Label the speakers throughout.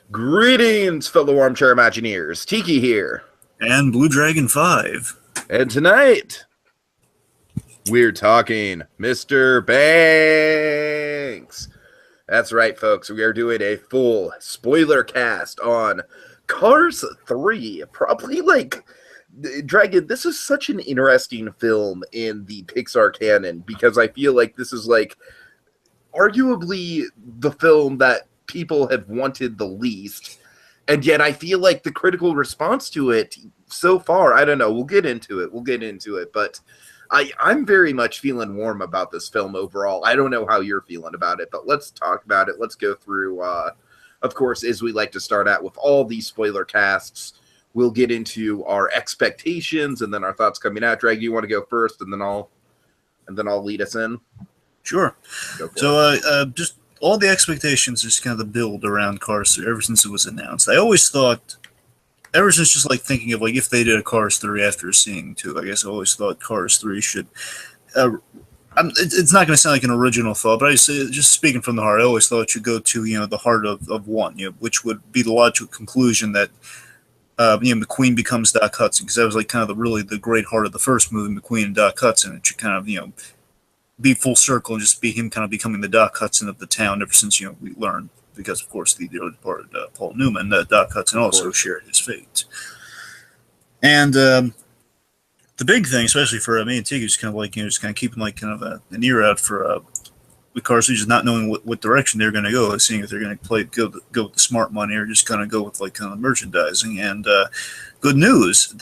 Speaker 1: Greetings, fellow armchair Imagineers. Tiki here.
Speaker 2: And BlueDragonFive.
Speaker 1: And tonight, we're talking Mr. Banks. That's right, folks. We are doing a full spoiler cast on Cars 3. Probably Dragon, this is such an interesting film in the Pixar canon because I feel like this is arguably the film that people have wanted the least, and yet I feel like the critical response to it so far, I don't know, we'll get into it, but I'm very much feeling warm about this film overall. I don't know how you're feeling about it, but let's talk about it. Let's go through, of course, as we like to start out with all these spoiler casts, we'll get into our expectations and then our thoughts coming out. Drag, you want to go first, and then I'll lead us in?
Speaker 2: Sure. So, just all the expectations, just kind of the build around Cars 3 ever since it was announced. I always thought, ever since just thinking of if they did a Cars 3 after seeing 2, I guess I always thought Cars 3 should. It's not going to sound like an original thought, but just speaking from the heart, I always thought it should go to the heart of 1, which would be the logical conclusion that McQueen becomes Doc Hudson, because that was kind of really the great heart of the first movie, McQueen and Doc Hudson. It should kind of be full circle and just be him kind of becoming the Doc Hudson of the town ever since, we learned, because of course the early part of Paul Newman, Doc Hudson also shared his fate. And the big thing, especially for me and Tig, is kind of just kind of keeping an ear out for the Cars, just not knowing what direction they're going to go, seeing if they're going to go with the smart money or just kind of go with kind of merchandising. And good news,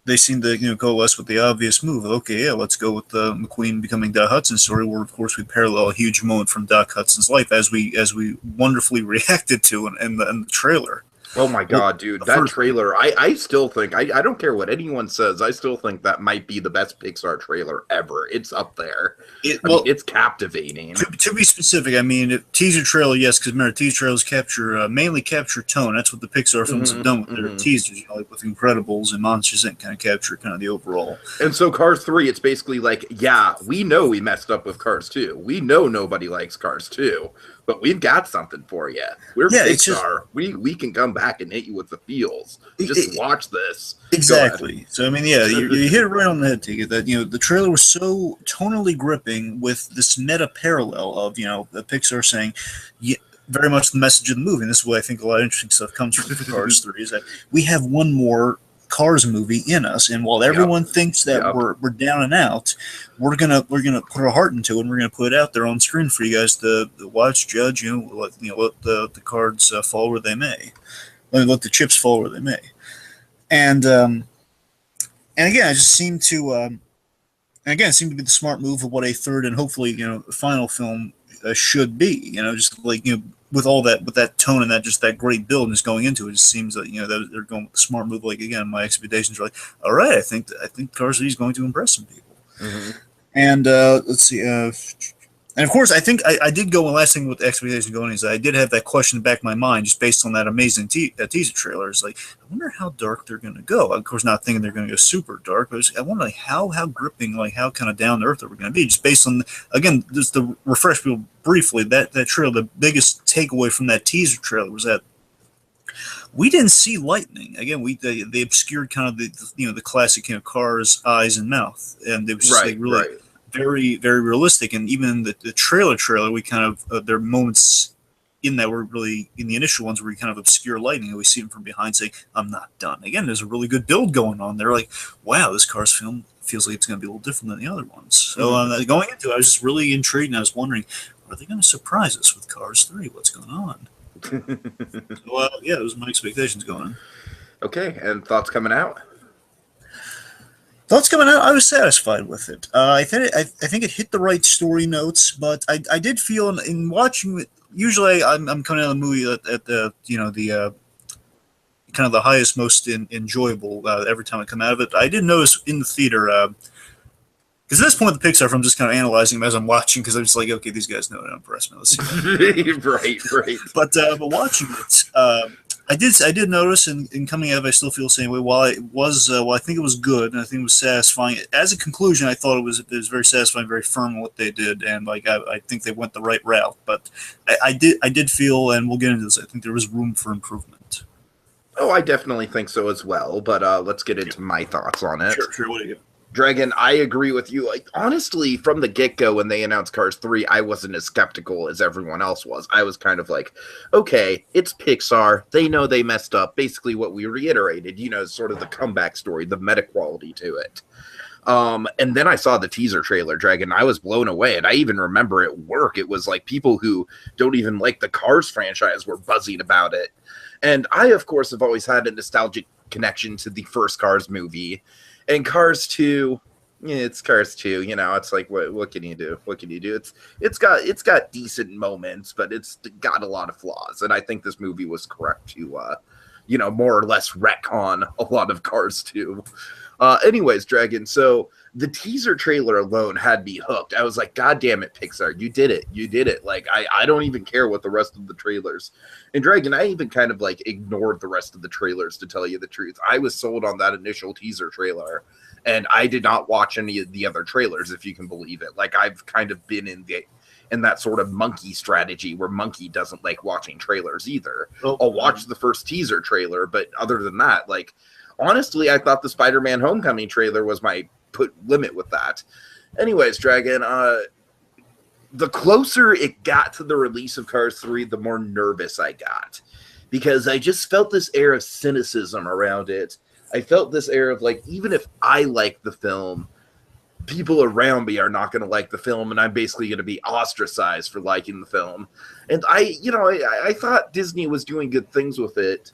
Speaker 2: they seem to coalesce with the obvious move. Okay, yeah, let's go with the McQueen becoming Doc Hudson story, where of course we parallel a huge moment from Doc Hudson's life, as we wonderfully reacted to in the trailer.
Speaker 1: Oh my god, dude, that trailer, I still think, I don't care what anyone says, I still think that might be the best Pixar trailer ever. It's up there. It's captivating.
Speaker 2: To be specific, teaser trailer, yes, because remember, teaser trailers mainly capture tone. That's what the Pixar films have done with their teasers, with Incredibles and Monsters Inc. kind of capture kind of the overall.
Speaker 1: And so Cars 3, it's basically yeah, we know we messed up with Cars 2. We know nobody likes Cars 2. But we've got something for you. We're Pixar. We can come back and hit you with the feels. Just watch this.
Speaker 2: Exactly. So you hit it right on the head, Tig. That the trailer was so tonally gripping with this meta parallel of the Pixar saying, very much the message of the movie. And this is where I think a lot of interesting stuff comes from Cars 3, is that we have one more Cars movie in us, and while everyone thinks that we're down and out, we're gonna put our heart into it, and we're gonna put it out there on screen for you guys to watch, judge. Let the cards fall where they may, let the chips fall where they may, and again, it just seemed to be the smart move of what a third and hopefully final film should be. With all that, with that tone and that great build and just going into it, just seems that that they're going with the smart move. Again, my expectations are all right. I think Cars 3 is going to impress some people. Mm-hmm. And let's see, and of course, I think I did go. One last thing with the expectations going is I did have that question in the back of my mind, just based on that amazing teaser trailer. It's I wonder how dark they're going to go. Of course, not thinking they're going to go super dark, but I wonder how gripping, how kind of down to earth are we going to be? Just based on again, just to refresh people briefly, that trailer, the biggest takeaway from that teaser trailer was that we didn't see lightning. Again, they obscured kind of the classic Cars eyes and mouth, and it was just really. Very, very realistic, and even the trailer, we kind of there are moments in that were really in the initial ones where we kind of obscure lightning, and we see them from behind saying, "I'm not done." Again, there's a really good build going on. They're wow, this Cars film feels like it's going to be a little different than the other ones. So going into it, I was just really intrigued, and I was wondering, are they going to surprise us with Cars 3? What's going on? So those are my expectations going on.
Speaker 1: Okay, and thoughts coming out?
Speaker 2: Thoughts coming out, I was satisfied with it. I think it hit the right story notes, but I did feel in watching it. Usually, I'm coming out of the movie at the kind of the highest, most enjoyable every time I come out of it. I did notice in the theater because at this point the Pixar film, I'm just kind of analyzing them as I'm watching, because I'm just okay, these guys know how to impress me. Let's see.
Speaker 1: Right.
Speaker 2: But watching it, I did notice in coming out of it, I still feel the same way. While I think it was good and I think it was satisfying, as a conclusion, I thought it was very satisfying, very firm in what they did, and like I think they went the right route. But I did feel, and we'll get into this, I think there was room for improvement.
Speaker 1: Oh, I definitely think so as well, but let's get into my thoughts on it.
Speaker 2: Sure. What do you?
Speaker 1: Dragon, I agree with you. Like, honestly, from the get-go when they announced Cars 3, I wasn't as skeptical as everyone else was. I was kind of like, okay, it's Pixar. They know they messed up. Basically what we reiterated, sort of the comeback story, the meta quality to it. And then I saw the teaser trailer, Dragon. I was blown away, and I even remember at work, it was like people who don't even like the Cars franchise were buzzing about it. And I, of course, have always had a nostalgic connection to the first Cars movie. And Cars 2, it's Cars 2. It's like, what can you do? What can you do? It's got decent moments, but it's got a lot of flaws. And I think this movie was correct to, more or less retcon a lot of Cars 2. Anyways, Dragon, so the teaser trailer alone had me hooked. I was like, God damn it, Pixar, you did it. You did it. Like, I don't even care what the rest of the trailers. And Dragon, I even kind of like ignored the rest of the trailers, to tell you the truth. I was sold on that initial teaser trailer, and I did not watch any of the other trailers, if you can believe it. Like, I've kind of been in that sort of monkey strategy where Monkey doesn't like watching trailers either. I'll watch the first teaser trailer, but other than that, like, honestly, I thought the Spider-Man Homecoming trailer was my limit with that. Anyways, Dragon, the closer it got to the release of Cars 3, the more nervous I got. Because I just felt this air of cynicism around it. I felt this air of, like, even if I like the film, people around me are not going to like the film, and I'm basically going to be ostracized for liking the film. And I thought Disney was doing good things with it.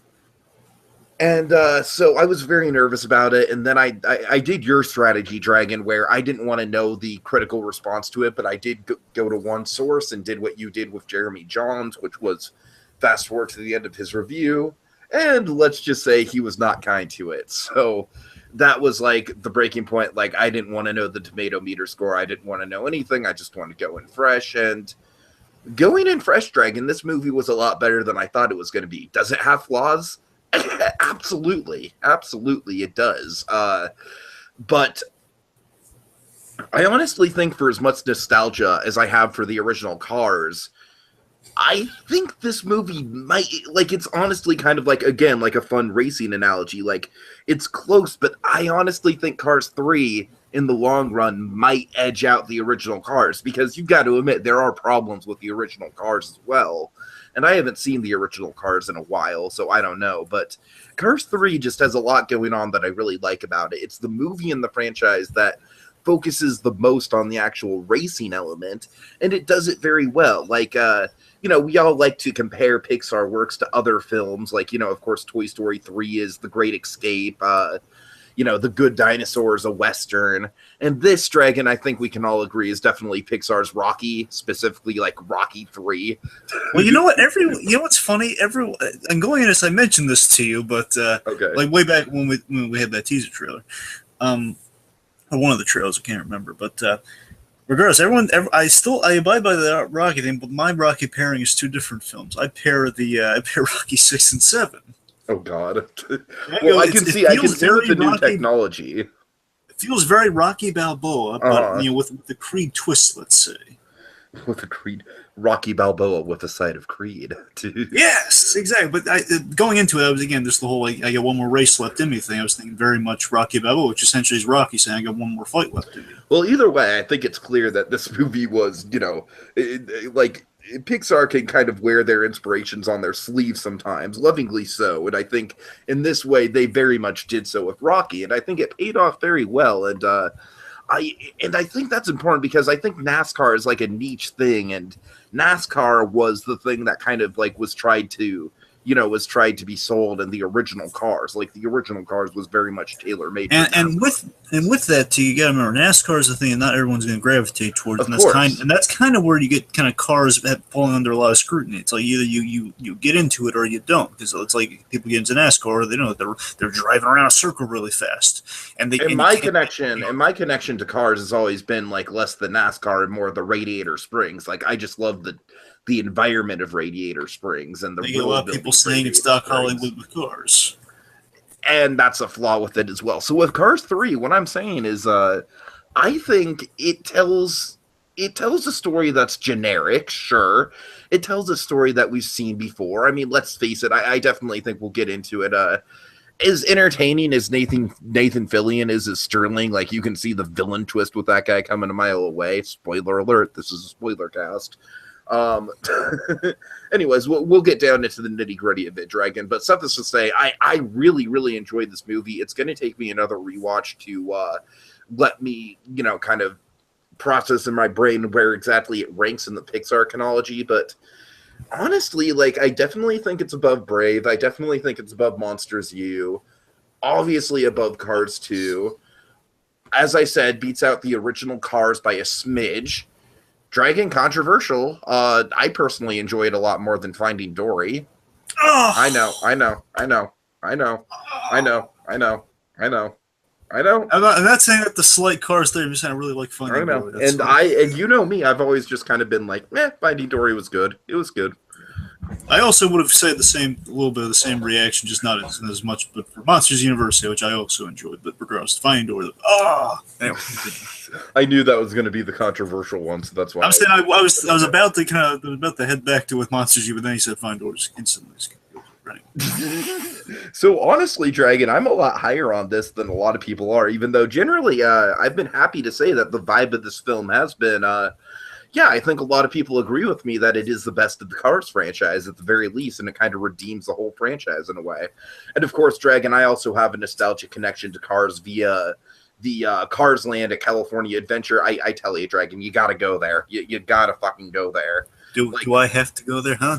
Speaker 1: And so I was very nervous about it, and then I did your strategy, Dragon, where I didn't want to know the critical response to it, but I did go to one source and did what you did with Jeremy Johns, which was fast forward to the end of his review, and let's just say he was not kind to it. So that was like the breaking point. Like, I didn't want to know the tomato meter score. I didn't want to know anything. I just wanted to go in fresh, and going in fresh, Dragon, this movie was a lot better than I thought it was going to be. Does it have flaws? Absolutely it does, but I honestly think, for as much nostalgia as I have for the original Cars, I think this movie might, like, it's honestly kind of like, again, like a fun racing analogy, like, it's close, but I honestly think Cars 3 in the long run might edge out the original Cars, because you've got to admit there are problems with the original Cars as well. And I haven't seen the original Cars in a while, so I don't know. But Cars 3 just has a lot going on that I really like about it. It's the movie in the franchise that focuses the most on the actual racing element, and it does it very well. Like, we all like to compare Pixar works to other films. Like, of course, Toy Story 3 is The Great Escape. The Good Dinosaur is a Western. And this, Dragon, I think we can all agree, is definitely Pixar's Rocky, specifically like Rocky 3.
Speaker 2: Well, you know what? What's funny? I'm going in this. I mentioned this to you, but
Speaker 1: okay,
Speaker 2: like way back when we had that teaser trailer, or one of the trailers, I can't remember. But regardless, I abide by the Rocky thing, but my Rocky pairing is two different films. I pair Rocky 6 and 7.
Speaker 1: Oh God! Well, I can see with the new technology.
Speaker 2: It feels very Rocky Balboa, but with the Creed twist, let's say.
Speaker 1: With a Creed, Rocky Balboa with a side of Creed.
Speaker 2: Yes, exactly. But going into it, I was, again, just the whole, I got one more race left in me thing. I was thinking very much Rocky Balboa, which essentially is Rocky saying I got one more fight left in me.
Speaker 1: Well, either way, I think it's clear that this movie was, like, Pixar can kind of wear their inspirations on their sleeves sometimes, lovingly so. And I think in this way, they very much did so with Rocky. And I think it paid off very well. And I think that's important, because I think NASCAR is like a niche thing. And NASCAR was the thing that kind of like was tried to be sold in the original Cars. Like, the original Cars was very much tailor-made.
Speaker 2: And with that too, you got to remember, NASCAR is the thing, and not everyone's going to gravitate towards. And that's kind of where you get kind of cars falling under a lot of scrutiny. It's like either you get into it or you don't, because it's like people get into NASCAR, they know that they're driving around a circle really fast. My
Speaker 1: connection to Cars has always been like less the NASCAR and more the radiator springs. Like, I just love the environment of Radiator Springs and the
Speaker 2: a lot of people saying it's Doc Hollywood with cars.
Speaker 1: And that's a flaw with it as well. So with Cars 3, what I'm saying is I think it tells a story that's generic, sure. It tells a story that we've seen before. I mean, let's face it, I definitely think we'll get into it. As entertaining as Nathan Fillion is as Sterling, like you can see the villain twist with that guy coming a mile away. Spoiler alert, this is a spoiler cast. Anyways, we'll get down into the nitty gritty of it, Dragon. But suffice to say, I really, really enjoyed this movie. It's going to take me another rewatch to let me, kind of process in my brain where exactly it ranks in the Pixar chronology. But honestly, like, I definitely think it's above Brave. I definitely think it's above Monsters U. Obviously above Cars 2. As I said, beats out the original Cars by a smidge. Dragon, controversial. I personally enjoy it a lot more than Finding Dory.
Speaker 2: Oh.
Speaker 1: I know.
Speaker 2: I'm not saying that the slight Cars there. I'm just saying I really like Finding Dory.
Speaker 1: And you know me, I've always just kind of been like, Finding Dory was good. It was good.
Speaker 2: I also would have said a little bit of the same reaction, just not as much. But for Monsters University, which I also enjoyed, but regardless, Finding Dory, anyway.
Speaker 1: I knew that was going to be the controversial one, so that's why.
Speaker 2: I'm saying I was about to head back to with Monsters U, but then he said Finding Dory instantly. Right.
Speaker 1: So honestly, Dragon, I'm a lot higher on this than a lot of people are, even though generally I've been happy to say that the vibe of this film has been, I think a lot of people agree with me that it is the best of the Cars franchise at the very least, and it kind of redeems the whole franchise in a way. And of course, Dragon, I also have a nostalgic connection to Cars via the Cars Land at California Adventure. I tell you, Dragon, you got to go there. You got to fucking go there.
Speaker 2: Do I have to go there, huh?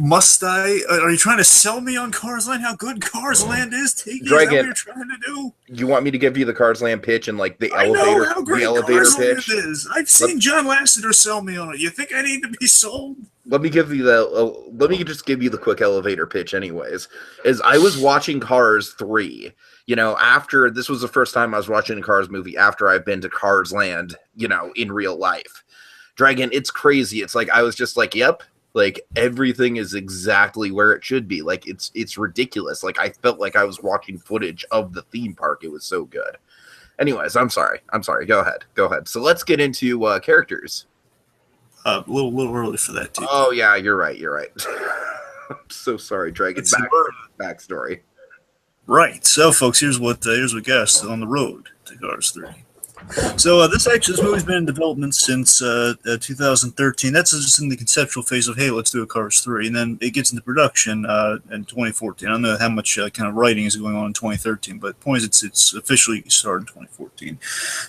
Speaker 2: Must I? Are you trying to sell me on Cars Land? How good Cars Land is, Tiki? Is that what you're trying to do?
Speaker 1: You want me to give you the Cars Land pitch and like the elevator pitch?
Speaker 2: Is. I've seen John Lasseter sell me on it. You think I need to be sold?
Speaker 1: Let me give you let me just give you the quick elevator pitch, anyways. As I was watching Cars 3, after this was the first time I was watching a Cars movie after I've been to Cars Land, in real life. Dragon, it's crazy. It's like I was just like, yep, like everything is exactly where it should be. Like it's ridiculous. Like I felt like I was watching footage of the theme park. It was so good. Anyways, I'm sorry. Go ahead. So let's get into characters.
Speaker 2: A little early for that too.
Speaker 1: Oh yeah, you're right. I'm so sorry, Dragon. Backstory.
Speaker 2: Right. So, folks, here's what got us on the road to Cars 3. So this movie's been in development since 2013. That's just in the conceptual phase of, hey, let's do a Cars 3. And then it gets into production in 2014. I don't know how much kind of writing is going on in 2013, but the point is it's officially started in 2014.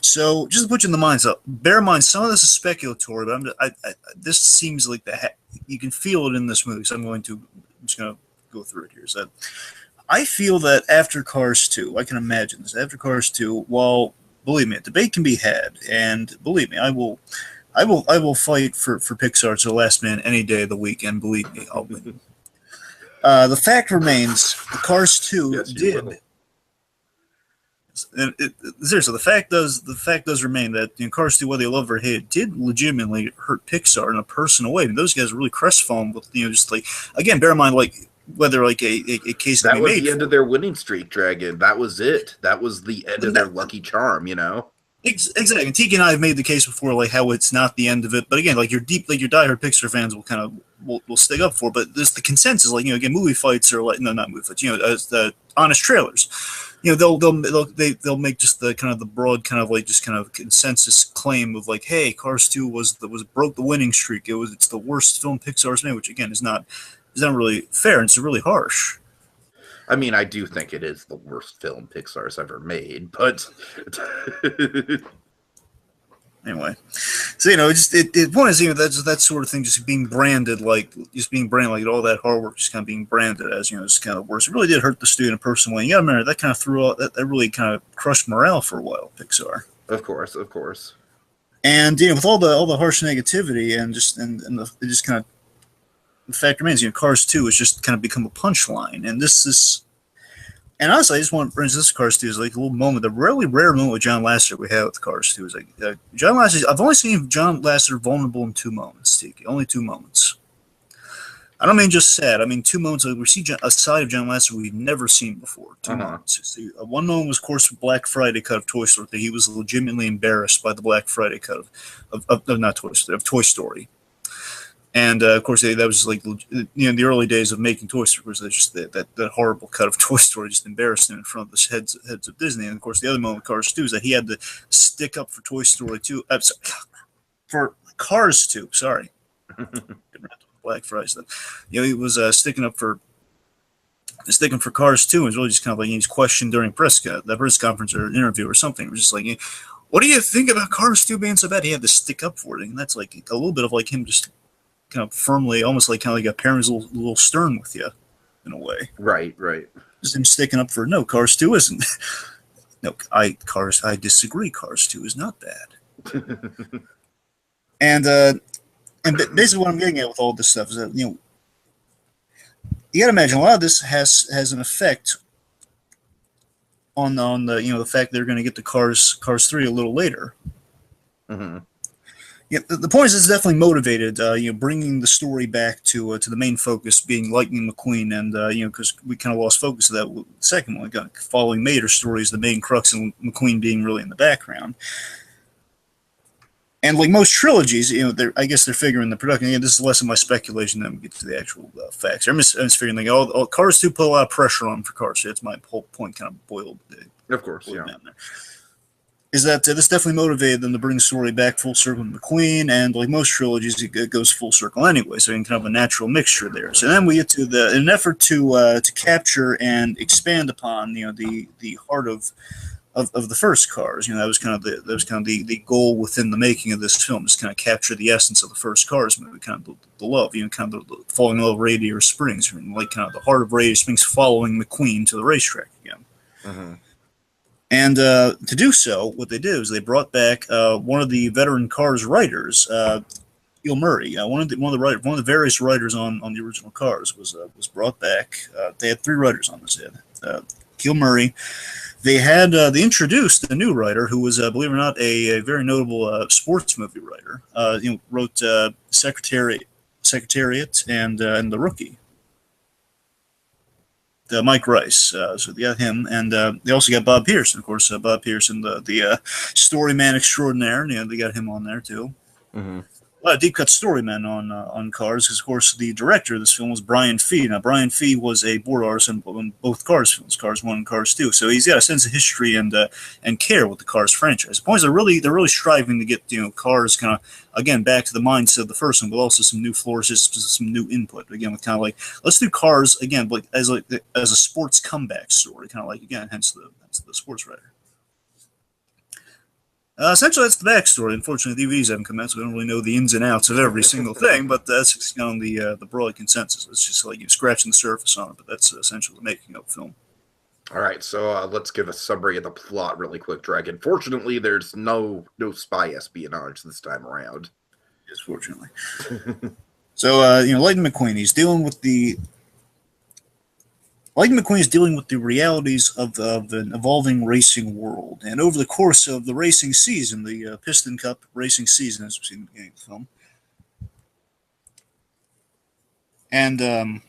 Speaker 2: So just to put you in the minds up, bear in mind, some of this is speculatory, but this seems like you can feel it in this movie, so I'm just going to go through it here. So I feel that after Cars 2, I can imagine this, after Cars 2, while believe me, a debate can be had, and believe me, I will fight for Pixar to the last minute any day of the week, and believe me, I'll win. The fact remains, the Cars 2 did. Seriously, the fact does remain that Cars 2, whether you love or hate it, did legitimately hurt Pixar in a personal way. I mean, those guys are really crestfallen with just like, again, bear in mind, like, whether like a case
Speaker 1: that
Speaker 2: can be
Speaker 1: was
Speaker 2: made
Speaker 1: the end of their winning streak, Dragon. That was it. That was the end of their lucky charm,
Speaker 2: Exactly. And Tiki and I have made the case before, like how it's not the end of it. But again, like your diehard Pixar fans will kind of will stick up for. But there's the consensus, like again, movie fights are like not movie fights. As the honest trailers. They'll make just the kind of the broad kind of like just kind of consensus claim of like, hey, Cars 2 broke the winning streak. It's the worst film Pixar's made, which again is not really fair, and it's really harsh.
Speaker 1: I mean, I do think it is the worst film Pixar's ever made, but
Speaker 2: anyway, so the point is that sort of thing just being branded like all that hard work just kind of being branded as just kind of worse. It really did hurt the studio in a personal way. You gotta remember that kind of threw out that really kind of crushed morale for a while. Pixar,
Speaker 1: of course,
Speaker 2: and with all the harsh negativity and it just kind of. The fact remains, Cars 2 has just kind of become a punchline, and this is And honestly, I just want to bring this Cars 2 is like a little moment, the really rare moment with John Lasseter we had with Cars 2 is like John Lasseter. I've only seen John Lasseter vulnerable in 2 moments, Tiki. Only 2 moments. I don't mean just sad. I mean 2 moments. Like we see a side of John Lasseter we've never seen before. 2 moments. See, one moment was, of course, Black Friday cut of Toy Story. That he was legitimately embarrassed by the Black Friday cut of not Toy Story, of Toy Story. And of course, that was just like the early days of making Toy Story. Was just that horrible cut of Toy Story, just embarrassed him in front of the heads of Disney. And of course, the other moment with Cars 2 is that he had to stick up for Toy Story 2, for Cars 2. Sorry, Black Friday stuff. He was sticking for Cars 2, and was really just kind of like he was questioned during the press conference or interview or something. It was just like, what do you think about Cars 2 being so bad? He had to stick up for it, and that's like a little bit of like him just kind of firmly, almost like kind of like a parent's a little stern with you, in a way.
Speaker 1: Right.
Speaker 2: Just him sticking up for no, Cars 2 isn't. No, I disagree. Cars 2 is not bad. and basically what I'm getting at with all this stuff is that you got to imagine a lot of this has an effect on the the fact they're going to get to Cars 3 a little later.
Speaker 1: Mm-hmm.
Speaker 2: Yeah, the point is it's definitely motivated, bringing the story back to the main focus being Lightning McQueen, and because we kind of lost focus of that with the second one, following Mater's story is the main crux, and McQueen being really in the background. And like most trilogies, I guess they're figuring the production. Again, this is less of my speculation than we get to the actual facts. I'm just figuring like all Cars 2 put a lot of pressure on for Cars 2. That's my whole point, kind of boiled.
Speaker 1: Of course,
Speaker 2: down there. Is that this definitely motivated them to bring the story back full circle with McQueen, and like most trilogies, it goes full circle anyway, so you can kind of a natural mixture there. So then we get to an effort to capture and expand upon the heart of the first Cars. That was kind of the goal within the making of this film, is kind of capture the essence of the first Cars movie, kind of the love, kind of the falling in love of Radiator Springs, like kind of the heart of Radiator Springs following McQueen to the racetrack again.
Speaker 1: Mm-hmm.
Speaker 2: And to do so, what they did is they brought back one of the veteran Cars writers, Gil Murray. One of the various writers on the original Cars was brought back. They had 3 writers on this head. Gil Murray. They introduced a new writer who was, believe it or not, a very notable sports movie writer. Wrote Secretariat and The Rookie. Mike Rice, so they got him, and they also got Bob Pearson, of course. Bob Pearson, the story man extraordinaire. They got him on there too.
Speaker 1: Mm-hmm.
Speaker 2: A lot of deep cut storymen on Cars, because of course the director of this film was Brian Fee. Now Brian Fee was a board artist in both Cars films, Cars 1 and Cars 2. So he's got a sense of history and care with the Cars franchise. The point is they're really striving to get Cars kind of again back to the mindset of the first one, but also some new floor systems, some new input. Again, with kind of like let's do Cars again, but as a sports comeback story, kind of like again, hence the sports writer. Essentially, that's the backstory. Unfortunately, DVDs haven't come out, so we don't really know the ins and outs of every single thing, but that's kind of the broad consensus. It's just like you're scratching the surface on it, but that's essentially the making of the film.
Speaker 1: All right, so let's give a summary of the plot really quick, Dragon. Fortunately, there's no spy espionage this time around.
Speaker 2: Yes, fortunately. So, Lightning McQueen, he's dealing with Lightning McQueen is dealing with the realities of an evolving racing world. And over the course of the racing season, the Piston Cup racing season, as we see in the beginning of the film, and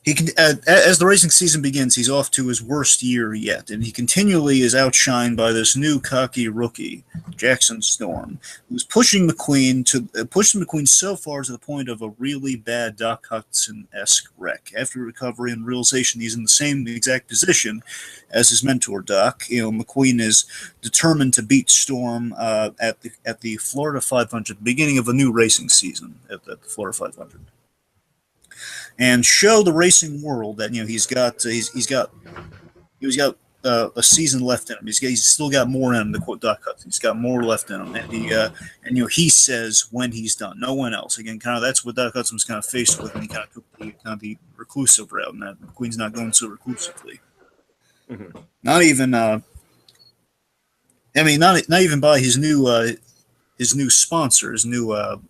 Speaker 2: he can, as the racing season begins, he's off to his worst year yet, and he continually is outshined by this new cocky rookie, Jackson Storm, who's pushing McQueen so far to the point of a really bad Doc Hudson-esque wreck. After recovery and realization he's in the same exact position as his mentor Doc, McQueen is determined to beat Storm at the Florida 500, beginning of a new racing season at the Florida 500. And show the racing world that he's got a season left in him. He's still got more in him. To quote Doc Hudson, he's got more left in him, and he says when he's done. No one else. Again, kind of that's what Doc Hudson was kind of faced with, and he kind of took the reclusive route, and that McQueen's not going so reclusively. Mm-hmm. Not even not even by his new sponsor, his new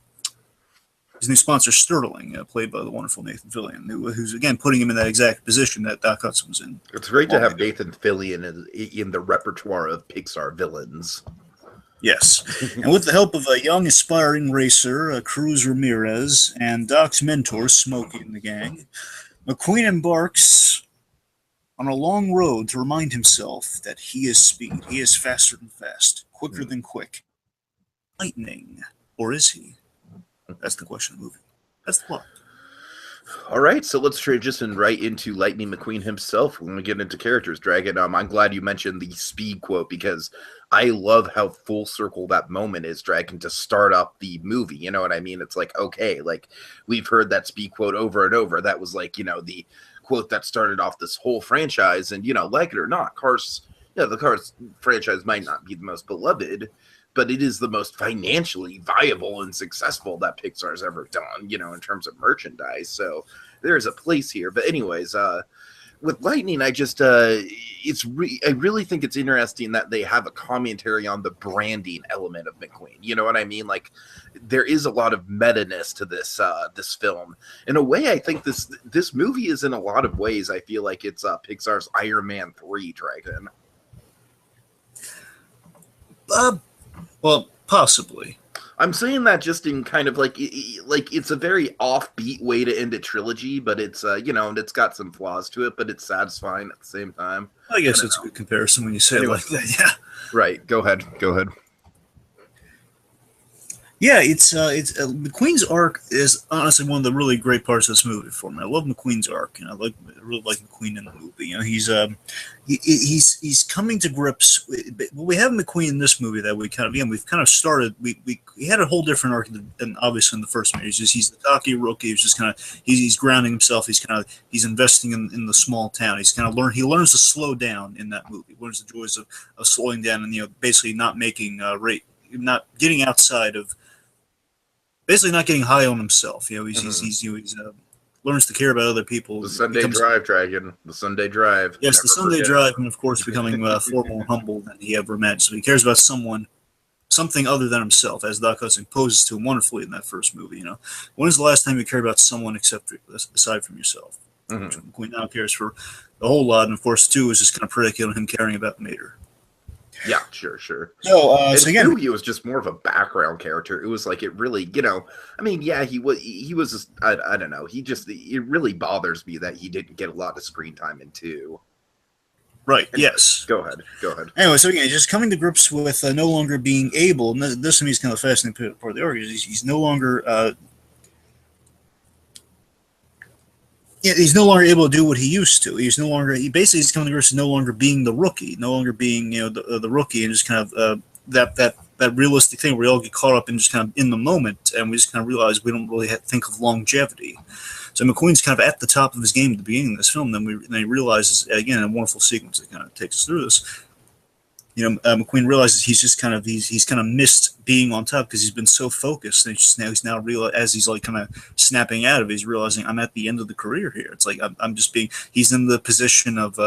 Speaker 2: his new sponsor, Sterling, played by the wonderful Nathan Fillion, who's, again, putting him in that exact position that Doc Hudson was in.
Speaker 1: It's great to have Nathan Fillion in the repertoire of Pixar villains.
Speaker 2: Yes. And with the help of a young, aspiring racer, Cruz Ramirez, and Doc's mentor, Smokey, and the gang, McQueen embarks on a long road to remind himself that he is speed. He is faster than fast, quicker than quick. Lightning. Or is he? That's the question of the movie. That's the plot.
Speaker 1: All right, so let's transition right into Lightning McQueen himself when we get into characters. Dragon, I'm glad you mentioned the speed quote because I love how full circle that moment is, Dragon, to start up the movie. You know what I mean? It's like, okay, like we've heard that speed quote over and over. That was like, the quote that started off this whole franchise. And, like it or not, the Cars franchise might not be the most beloved, but it is the most financially viable and successful that Pixar's ever done, in terms of merchandise. So there's a place here. But anyways, with Lightning, I just I really think it's interesting that they have a commentary on the branding element of McQueen. You know what I mean? Like there is a lot of meta-ness to this this film. In a way, I think this movie is in a lot of ways. I feel like it's Pixar's Iron Man 3, Dragon.
Speaker 2: Well, possibly.
Speaker 1: I'm saying that just in kind of like it's a very offbeat way to end a trilogy, but it's and it's got some flaws to it, but it's satisfying at the same time.
Speaker 2: I guess it's a good comparison when you say it like that. Yeah.
Speaker 1: Right. Go ahead.
Speaker 2: Yeah, it's McQueen's arc is honestly one of the really great parts of this movie for me. I love McQueen's arc, and I really like McQueen in the movie. He's coming to grips. We have McQueen in this movie that we've kind of started. He had a whole different arc than obviously in the first movie. He's the cocky rookie. He's just kind of he's grounding himself. He's investing in the small town. He learns to slow down in that movie. He learns the joys of slowing down and basically not making not getting outside of. Basically, not getting high on himself. He learns to care about other people.
Speaker 1: The Sunday Drive, Dragon. The Sunday Drive.
Speaker 2: Yes, the Sunday Drive, and of course, becoming far more humble than he ever imagined. So he cares about something other than himself, as Doc Hudson poses to him wonderfully in that first movie. When is the last time you cared about someone aside from yourself? Mm-hmm. Queen now cares for a whole lot, and of course, 2 is just kind of predicated on him caring about Mater.
Speaker 1: Yeah, sure.
Speaker 2: So again,
Speaker 1: he was just more of a background character. It was like it really, he was. I don't know. It really bothers me that he didn't get a lot of screen time in 2.
Speaker 2: Right. Yes.
Speaker 1: Go ahead.
Speaker 2: Anyway, so again, just coming to grips with no longer being able. And this to me is kind of the fascinating part of the argument. He's no longer. He's no longer able to do what he used to. He's coming to grips with no longer being the rookie, no longer being the rookie, and just kind of that realistic thing where we all get caught up in just kind of in the moment, and we just kind of realize we don't really think of longevity. So McQueen's kind of at the top of his game at the beginning of this film. Then he realizes again a wonderful sequence that kind of takes us through this. McQueen realizes he's kind of missed being on top because he's been so focused. And he's now as he's like kind of snapping out of it, he's realizing I'm at the end of the career here. It's like I'm just he's in the position of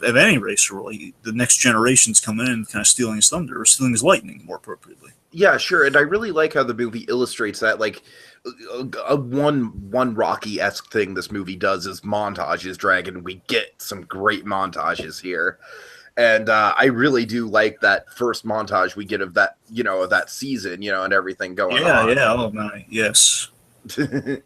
Speaker 2: any racer. Really. The next generation's coming in and kind of stealing his thunder or stealing his lightning more appropriately.
Speaker 1: Yeah, sure. And I really like how the movie illustrates that. Like one Rocky-esque thing this movie does is montages, Dragon. We get some great montages here. And I really do like that first montage we get of that, of that season, and everything going on.
Speaker 2: Yeah. Oh, my. Yes.
Speaker 1: There's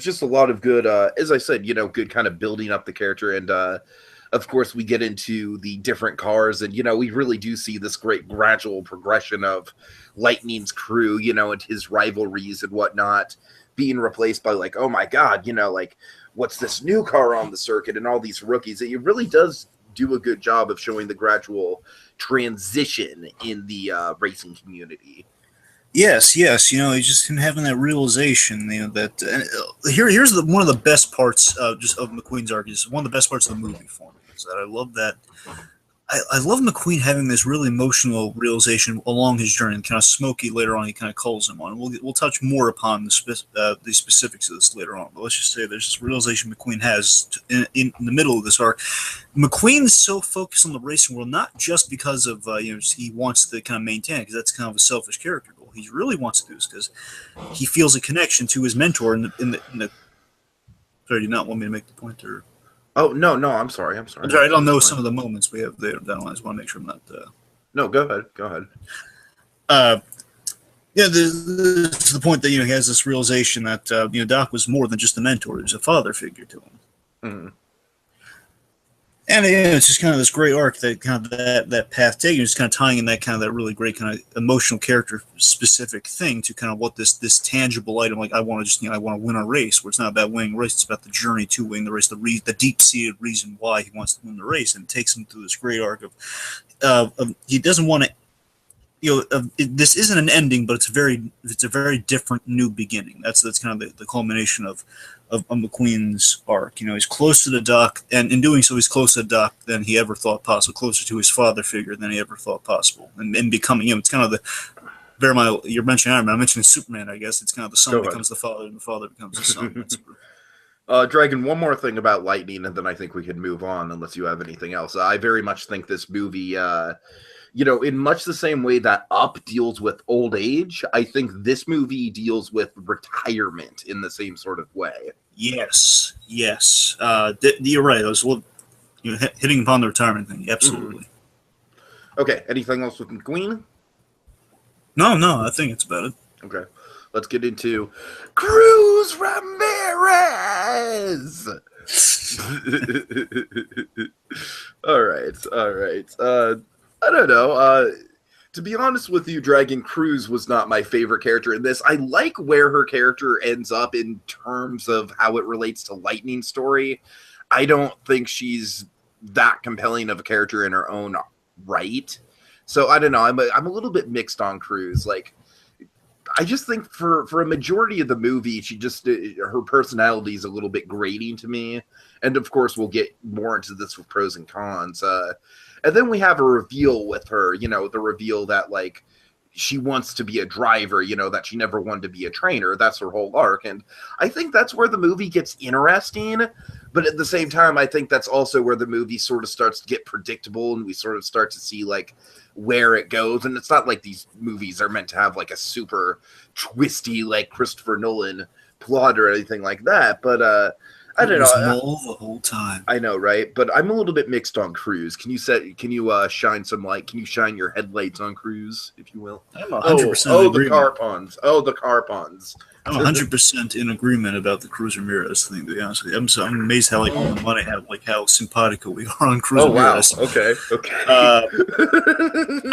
Speaker 1: just a lot of good, as I said, good kind of building up the character. And, of course, we get into the different cars. And, we really do see this great gradual progression of Lightning's crew, and his rivalries and whatnot being replaced by like, oh, my God, like, what's this new car on the circuit and all these rookies. It really does do a good job of showing the gradual transition in the racing community.
Speaker 2: Yes, he's just having that realization, that here's one of the best parts just of McQueen's arc. One of the best parts of the movie for me is that I love that I love McQueen having this really emotional realization along his journey, and kind of Smokey later on he kind of calls him on. We'll touch more upon the specifics of this later on, but let's just say there's this realization McQueen has in the middle of this arc. McQueen's so focused on the racing world, not just because of he wants to kind of maintain it, because that's kind of a selfish character goal. He really wants to do this because he feels a connection to his mentor in the Sorry, do you not want me to make the point, or?
Speaker 1: Oh, no, I'm sorry.
Speaker 2: I'm sorry, I don't know some of the moments we have there. I just want to make sure I'm not...
Speaker 1: No, go ahead.
Speaker 2: Yeah, this is the point that, he has this realization that, Doc was more than just a mentor. He was a father figure to him.
Speaker 1: Mm-hmm.
Speaker 2: And it's just kind of this great arc, that kind of that path taken, just kind of tying in that really great kind of emotional character specific thing to kind of what this tangible item, like I want to win a race, where it's not about winning a race, it's about the journey to winning the race, the deep seated reason why he wants to win the race, and it takes him through this great arc of he doesn't want to. This isn't an ending, but it's a very different new beginning. That's kind of the culmination of McQueen's arc. He's close to the Doc, and in doing so, he's closer to Doc than he ever thought possible, closer to his father figure than he ever thought possible, and becoming it's kind of the you're mentioning Iron Man, I'm mentioning Superman, I guess. It's kind of the son becomes the father, and the father becomes the son.
Speaker 1: Dragon, one more thing about Lightning, and then I think we can move on, unless you have anything else. I very much think this movie, in much the same way that Up deals with old age, I think this movie deals with retirement in the same sort of way.
Speaker 2: Yes. You're right. I was hitting upon the retirement thing. Absolutely.
Speaker 1: Mm-hmm. Okay, anything else with McQueen?
Speaker 2: No, I think it's about it.
Speaker 1: Okay, let's get into Cruz Ramirez! All right. I don't know. To be honest with you, Dragon, Cruz was not my favorite character in this. I like where her character ends up in terms of how it relates to Lightning's story. I don't think she's that compelling of a character in her own right. So I don't know. I'm a little bit mixed on Cruz. Like, I just think for a majority of the movie, she just her personality is a little bit grating to me. And of course, we'll get more into this with pros and cons. And then we have a reveal with her, the reveal that, like, she wants to be a driver, that she never wanted to be a trainer. That's her whole arc. And I think that's where the movie gets interesting. But at the same time, I think that's also where the movie sort of starts to get predictable, and we sort of start to see, like, where it goes. And it's not like these movies are meant to have, like, a super twisty, like, Christopher Nolan plot or anything like that. But, I don't know.
Speaker 2: Mole the whole time.
Speaker 1: I know, right? But I'm a little bit mixed on Cruz. Can you shine some light? Can you shine your headlights on Cruz, if you will?
Speaker 2: I'm 100%
Speaker 1: the Carpons. The Carpons.
Speaker 2: I'm 100% in agreement about the Cruz Ramirez thing. To be honest with you, I'm amazed how all the money have, like, how simpatico we are on Cruz Ramirez.
Speaker 1: Wow. Okay.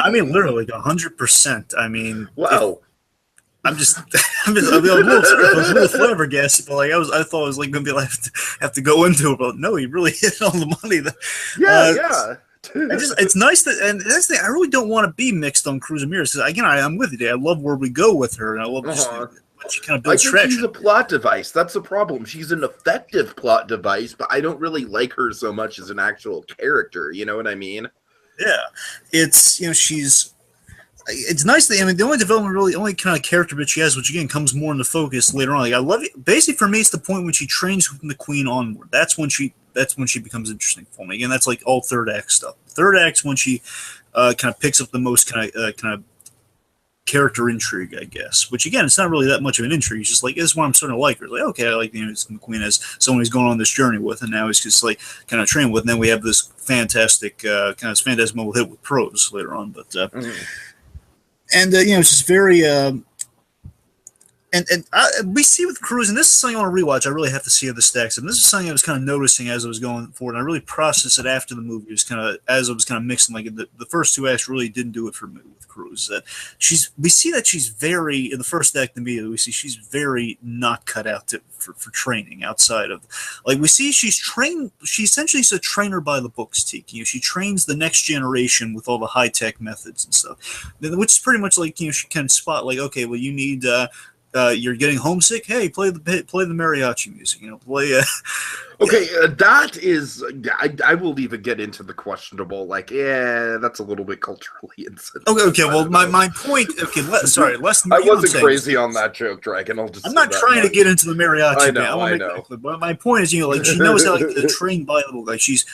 Speaker 2: I mean, literally, 100%. I mean,
Speaker 1: wow.
Speaker 2: I'm a little flabbergasted, but I thought I was like going to be have to go into it, but no, he really hit on the money.
Speaker 1: Yeah.
Speaker 2: It's nice that, and that's the thing, I really don't want to be mixed on Cruz Ramirez, because again, I'm with you, Dave. I love where we go with her, and I love she kind of builds traction.
Speaker 1: She's a plot device. That's the problem. She's an effective plot device, but I don't really like her so much as an actual character. You know what I mean?
Speaker 2: Yeah, it's it's nice that, the only development, really, only kind of character bit she has, which again comes more into focus later on. Like, I love it. Basically, for me, it's the point when she trains with McQueen onward. That's when she becomes interesting for me. Again, that's like all third act stuff. Third act's when she kind of picks up the most kind of character intrigue, I guess. Which again, it's not really that much of an intrigue. It's just like, this is why I'm starting to like her. It's like, okay, I like McQueen as someone he's going on this journey with, and now he's just like kind of training with. And then we have this fantastic mobile hit with pros later on, but. And it's just very, and we see with Cruz, and this is something I want to rewatch. I really have to see how this stacks up. And this is something I was kind of noticing as I was going forward, and I really processed it after the movie. It was kind of as I was kind of mixing. Like, the first two acts really didn't do it for me with Cruz. That we see that she's very, in the first act immediately, we see she's very not cut out for training outside of, like, we see she's trained. She essentially is a trainer by the books, Tiki. She trains the next generation with all the high tech methods and stuff, which is pretty much like, she can spot, like, okay, well, you need you're getting homesick. Hey, play the mariachi music. Play.
Speaker 1: Okay, that is. I will even get into the questionable. Like, yeah, that's a little bit culturally insensitive.
Speaker 2: Okay. Well, my point. Okay, sorry. Less.
Speaker 1: I wasn't crazy on that joke, Dragon.
Speaker 2: I'm not trying to get into the mariachi.
Speaker 1: I know. I know.
Speaker 2: But my point is, like she knows how to train by the book. Like she's.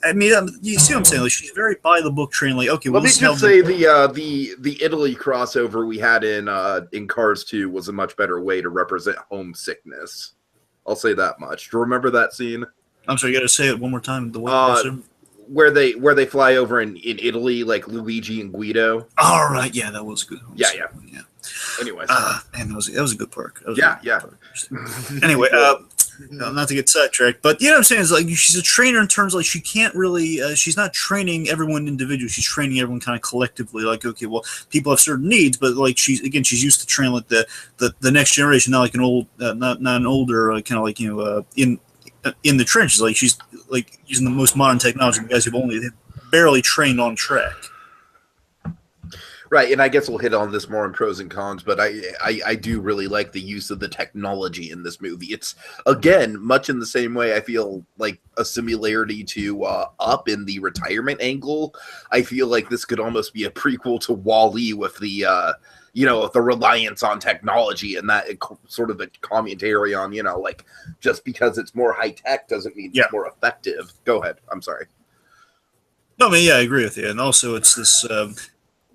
Speaker 2: I mean, you see what I'm saying? Like she's very by the book trained. Like, okay, well,
Speaker 1: let me just say the Italy crossover we had in Cars 2 was a much better way to represent homesickness. I'll say that much. Do you remember that scene?
Speaker 2: I'm sorry, you got to say it one more time. The way
Speaker 1: where they fly over in Italy, like Luigi and Guido.
Speaker 2: All right, yeah, that was good.
Speaker 1: Yeah. Anyways,
Speaker 2: and that was a good part.
Speaker 1: Yeah.
Speaker 2: Anyway, not to get sidetracked, but you know what I'm saying is like she's a trainer in terms of like she can't really. She's not training everyone individually. She's training everyone kind of collectively. Like, okay, well, people have certain needs, but like she's used to train like the next generation, not like an old, not an older kind of like in the trenches. Like she's like using the most modern technology. The guys who've only barely trained on track.
Speaker 1: Right, and I guess we'll hit on this more in pros and cons, but I do really like the use of the technology in this movie. It's, again, much in the same way I feel like a similarity to Up in the retirement angle. I feel like this could almost be a prequel to Wall-E with the, the reliance on technology and that sort of a commentary on, like, just because it's more high-tech doesn't mean it's more effective. Go ahead. I'm sorry.
Speaker 2: No, I mean, yeah, I agree with you. And also it's this...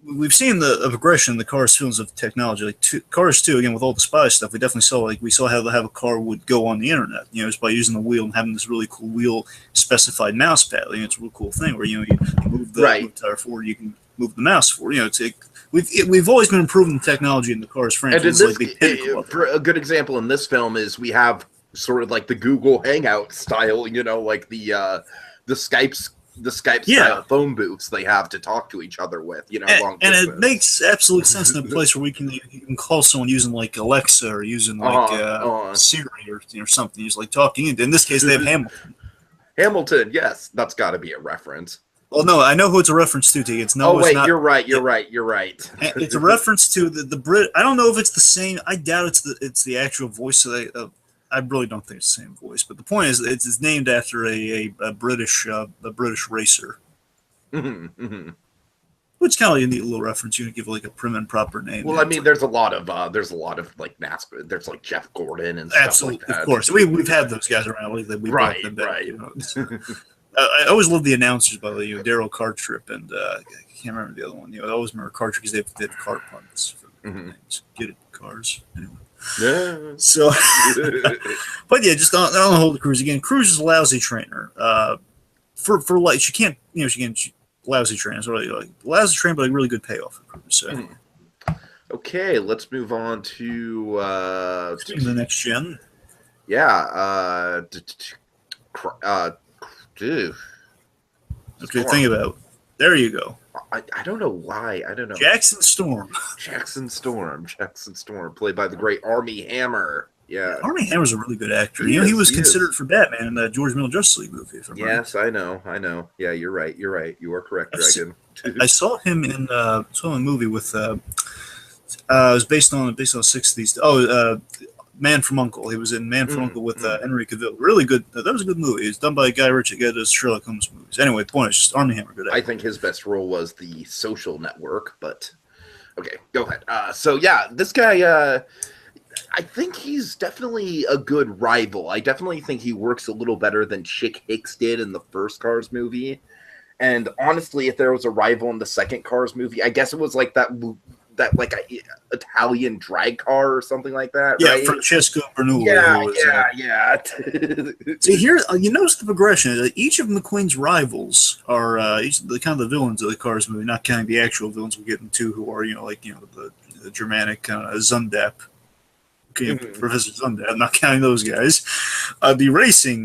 Speaker 2: we've seen the progression in the Cars films of technology. Like Cars 2, again, with all the spy stuff, we definitely saw how a car would go on the internet. Just by using the wheel and having this really cool wheel-specified mouse pad. It's a real cool thing where you move the tire forward, you can move the mouse forward. We've always been improving the technology in the Cars franchise.
Speaker 1: And for a good example in this film is we have sort of like the Google Hangout style. Like the Skype style phone booths they have to talk to each other with, long
Speaker 2: and it makes absolute sense in a place where you can call someone using like Alexa or using like Siri or something. Just like talking. In this case, they have Hamilton.
Speaker 1: Hamilton, yes, that's got to be a reference.
Speaker 2: Well, no, I know who it's a reference to. It's no.
Speaker 1: Oh wait,
Speaker 2: it's not,
Speaker 1: you're right.
Speaker 2: It's a reference to the Brit. I don't know if it's the same. I doubt it's the actual voice of I really don't think it's the same voice, but the point is, it's named after a British racer, which kind of like a neat little reference. You give like a prim and proper name.
Speaker 1: Well, I mean, there's a lot of like NASCAR. There's like Jeff Gordon and stuff like that.
Speaker 2: Of course, we've had those guys around. Right. I always love the announcers, by the way. Daryl Cartrip and I can't remember the other one. I always remember Cartrip because they have car puns for names. Get it, Cars. Anyway.
Speaker 1: Yeah.
Speaker 2: So, but yeah, just on the whole, Cruz again. Cruz is a lousy trainer. For like she can't, she lousy trainer. So like lousy trainer, but a really good payoff for Cruz. So.
Speaker 1: Okay, let's move on to
Speaker 2: the next gen.
Speaker 1: Yeah. Dude.
Speaker 2: Okay, think about it. There you go.
Speaker 1: I don't know why. I don't know.
Speaker 2: Jackson Storm,
Speaker 1: played by the great Armie Hammer. Yeah.
Speaker 2: Armie Hammer's a really good actor. He was considered for Batman in the George Miller Justice League movie.
Speaker 1: Yes, I know. Yeah, you're right. You are correct, Dragon.
Speaker 2: I saw him in a movie with it was based on the 60s. Man from U.N.C.L.E. He was in Man from U.N.C.L.E. with Henry Cavill. Really good. That was a good movie. It's done by Guy Ritchie. Guy does Sherlock Holmes movies. Anyway, the point is just Armie Hammer. Good actor.
Speaker 1: I think his best role was The Social Network, but okay, go ahead. So yeah, this guy, I think he's definitely a good rival. I definitely think he works a little better than Chick Hicks did in the first Cars movie. And honestly, if there was a rival in the second Cars movie, I guess it was like that like a Italian drag car or something like that.
Speaker 2: Yeah,
Speaker 1: right?
Speaker 2: Francesco Bernoulli.
Speaker 1: Yeah.
Speaker 2: See here, you notice the progression. Each of McQueen's rivals are the kind of the villains of the Cars movie, not counting the actual villains we'll get into, who are the Germanic Zundap. Okay, Professor Zundap, not counting those guys. The racing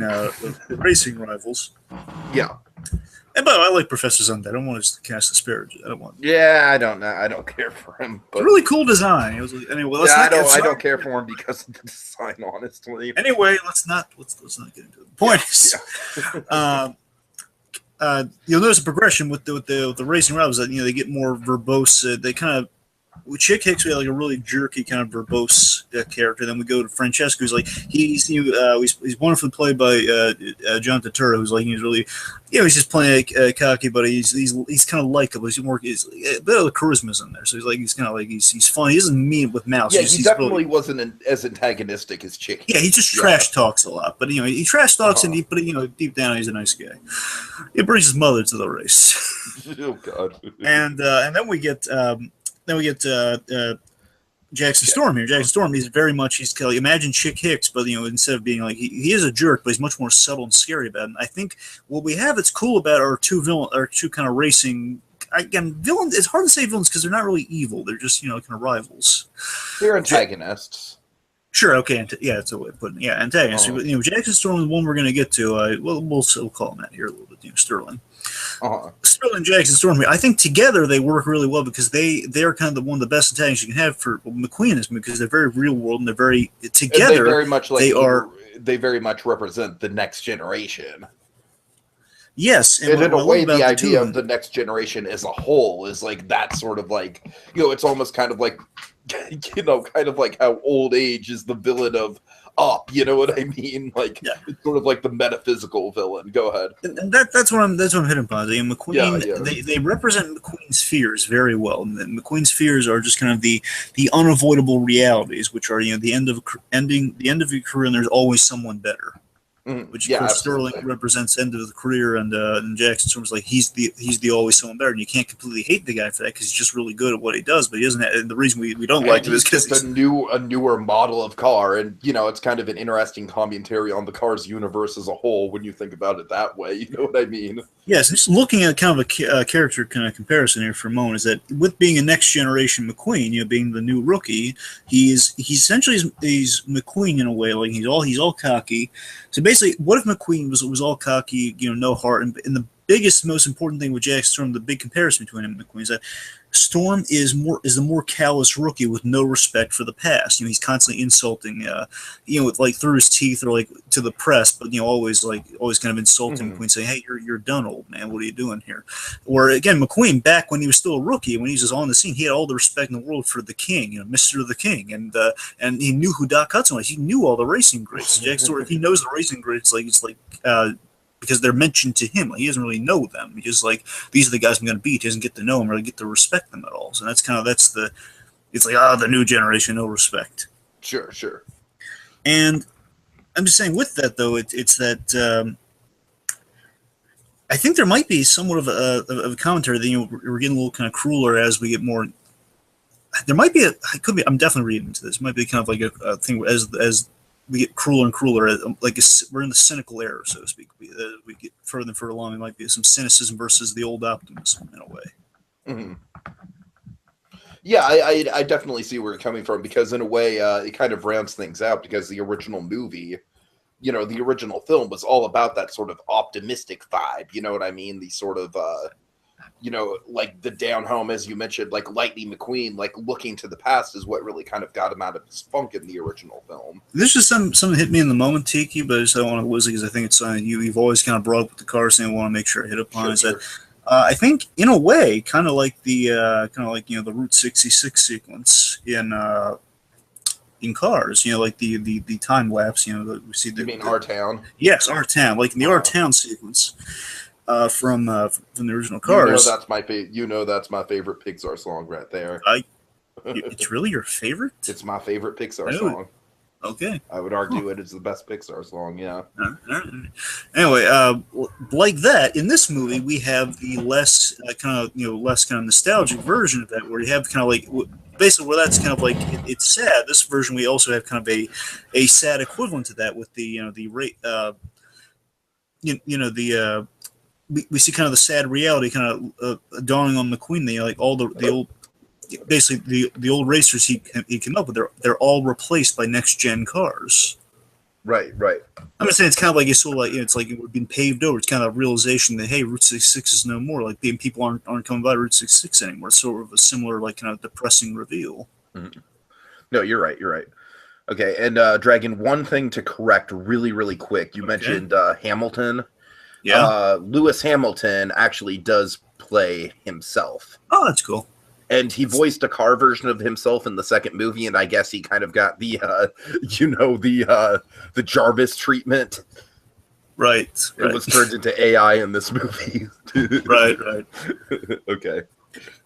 Speaker 2: rivals.
Speaker 1: Yeah.
Speaker 2: And by the way, I like Professor Zundap. I don't want to cast aspersions. I don't want.
Speaker 1: Yeah, I don't know. I don't care for him. But...
Speaker 2: It's a really cool design. It was anyway.
Speaker 1: I don't care for him because of the design, honestly.
Speaker 2: Anyway, let's not get into it. The point is, you'll notice a progression with the racing rivals that they get more verbose. They kind of with Chick Hicks, we had like a really jerky kind of verbose character. Then we go to Francesco, who's like he's wonderfully played by John Turturro, who's like he's really he's just playing cocky, but he's kind of likable. He's a bit of the charisma's in there, so he's kind of like he's funny. He doesn't mean it with mouth.
Speaker 1: Yeah, he definitely wasn't as antagonistic as Chick.
Speaker 2: Yeah, he just trash talks a lot, but he trash talks and deep down he's a nice guy. He brings his mother to the race.
Speaker 1: Oh God.
Speaker 2: And then we get. Jackson Storm here. Jackson Storm, he's imagine Chick Hicks, but instead of being like he is a jerk, but he's much more subtle and scary about it. And I think what we have that's cool about our two kind of racing villains. It's hard to say villains because they're not really evil. They're just kind of rivals.
Speaker 1: They're antagonists.
Speaker 2: Sure. Okay. That's a way of putting it. Yeah, antagonists. Jackson Storm is the one we're going to get to. We'll call him that here a little bit. Sterling. Sterling and Jackson Storm. I think together they work really well because they're kind of one of the best antagonists you can have for McQueen in this movie because they're very real world and they're very together.
Speaker 1: And they very much they very much represent the next generation.
Speaker 2: Yes,
Speaker 1: and in a way, the idea of the next generation as a whole is like that sort of like it's almost kind of like kind of like how old age is the villain of Up. You know what I mean? Like it's sort of like the metaphysical villain. Go ahead.
Speaker 2: And that's what I'm hitting upon. And McQueen, they represent McQueen's fears very well. And McQueen's fears are just kind of the unavoidable realities, which are the end of your career, and there's always someone better. Which of course Sterling represents end of the career, and Jackson Storm's like he's the always someone better, and you can't completely hate the guy for that because he's just really good at what he does. But he doesn't. And the reason we don't like him is because
Speaker 1: it's a newer model of car, and it's kind of an interesting commentary on the Cars universe as a whole when you think about it that way. You know what I mean?
Speaker 2: Yes, just looking at kind of a character kind of comparison here for a moment is that with being a next generation McQueen, being the new rookie, he's essentially he's McQueen in a way. Like he's all cocky. So basically, what if McQueen was all cocky, no heart, and the biggest, most important thing with Jackson Storm, the big comparison between him and McQueen is that Storm is the more callous rookie with no respect for the past. He's constantly insulting, with like through his teeth or like to the press, but always kind of insulting McQueen, saying, "Hey, you're done, old man. What are you doing here?" Or again, McQueen back when he was still a rookie, when he was just on the scene, he had all the respect in the world for the King, Mr. the King, and he knew who Doc Hudson was. He knew all the racing greats. Jack Storm, if he knows the racing greats, because they're mentioned to him. Like, he doesn't really know them. He's just like, these are the guys I'm going to beat. He doesn't get to know them or really get to respect them at all. So it's like, the new generation, no respect.
Speaker 1: Sure.
Speaker 2: And I'm just saying with that, though, it's that I think there might be somewhat of a commentary that, we're getting a little kind of crueler as we get more. There might be I'm definitely reading into this. It might be kind of like a thing as we get crueler and crueler, we're in the cynical era, so to speak. We get further and further along. It might be some cynicism versus the old optimism in a way.
Speaker 1: Mm-hmm. Yeah, I definitely see where you're coming from because in a way it kind of rounds things out because the original movie, the original film was all about that sort of optimistic vibe. You know what I mean? The sort of like the down home, as you mentioned, like Lightning McQueen, like looking to the past is what really kind of got him out of his funk in the original film.
Speaker 2: This is something hit me in the moment, Tiki, but I just don't want to lose it because I think it's something you've always kind of brought up with the car, saying I want to make sure I hit upon is that I think in a way, kind of like the Route 66 sequence in Cars, like the time lapse, we see.
Speaker 1: You mean Our Town?
Speaker 2: Yes, Our Town, like in the Our Town sequence. From the original Cars.
Speaker 1: That's my favorite Pixar song right there.
Speaker 2: It's really your favorite?
Speaker 1: It's my favorite Pixar song.
Speaker 2: Okay.
Speaker 1: I would argue it is the best Pixar song, yeah.
Speaker 2: Anyway, like that, in this movie, we have the less kind of nostalgic version of that, where you have kind of like basically where that's kind of like it's sad. This version, we also have kind of a sad equivalent to that with the we see kind of the sad reality kind of dawning on McQueen. Like all the old, basically the old racers he came up with, they're all replaced by next gen cars.
Speaker 1: Right.
Speaker 2: I'm just saying it's kind of like it's like it would been paved over. It's kind of a realization that hey, Route 66 is no more. Like people aren't coming by Route 66 anymore. It's sort of a similar like kind of depressing reveal.
Speaker 1: Mm-hmm. No, you're right. Okay, and Dragon, one thing to correct really, really quick. You mentioned Hamilton.
Speaker 2: Yeah.
Speaker 1: Lewis Hamilton actually does play himself.
Speaker 2: Oh, that's cool.
Speaker 1: and he voiced a car version of himself in the second movie, and I guess he kind of got the the Jarvis treatment.
Speaker 2: Right.
Speaker 1: It was turned into AI in this movie.
Speaker 2: Right.
Speaker 1: Okay.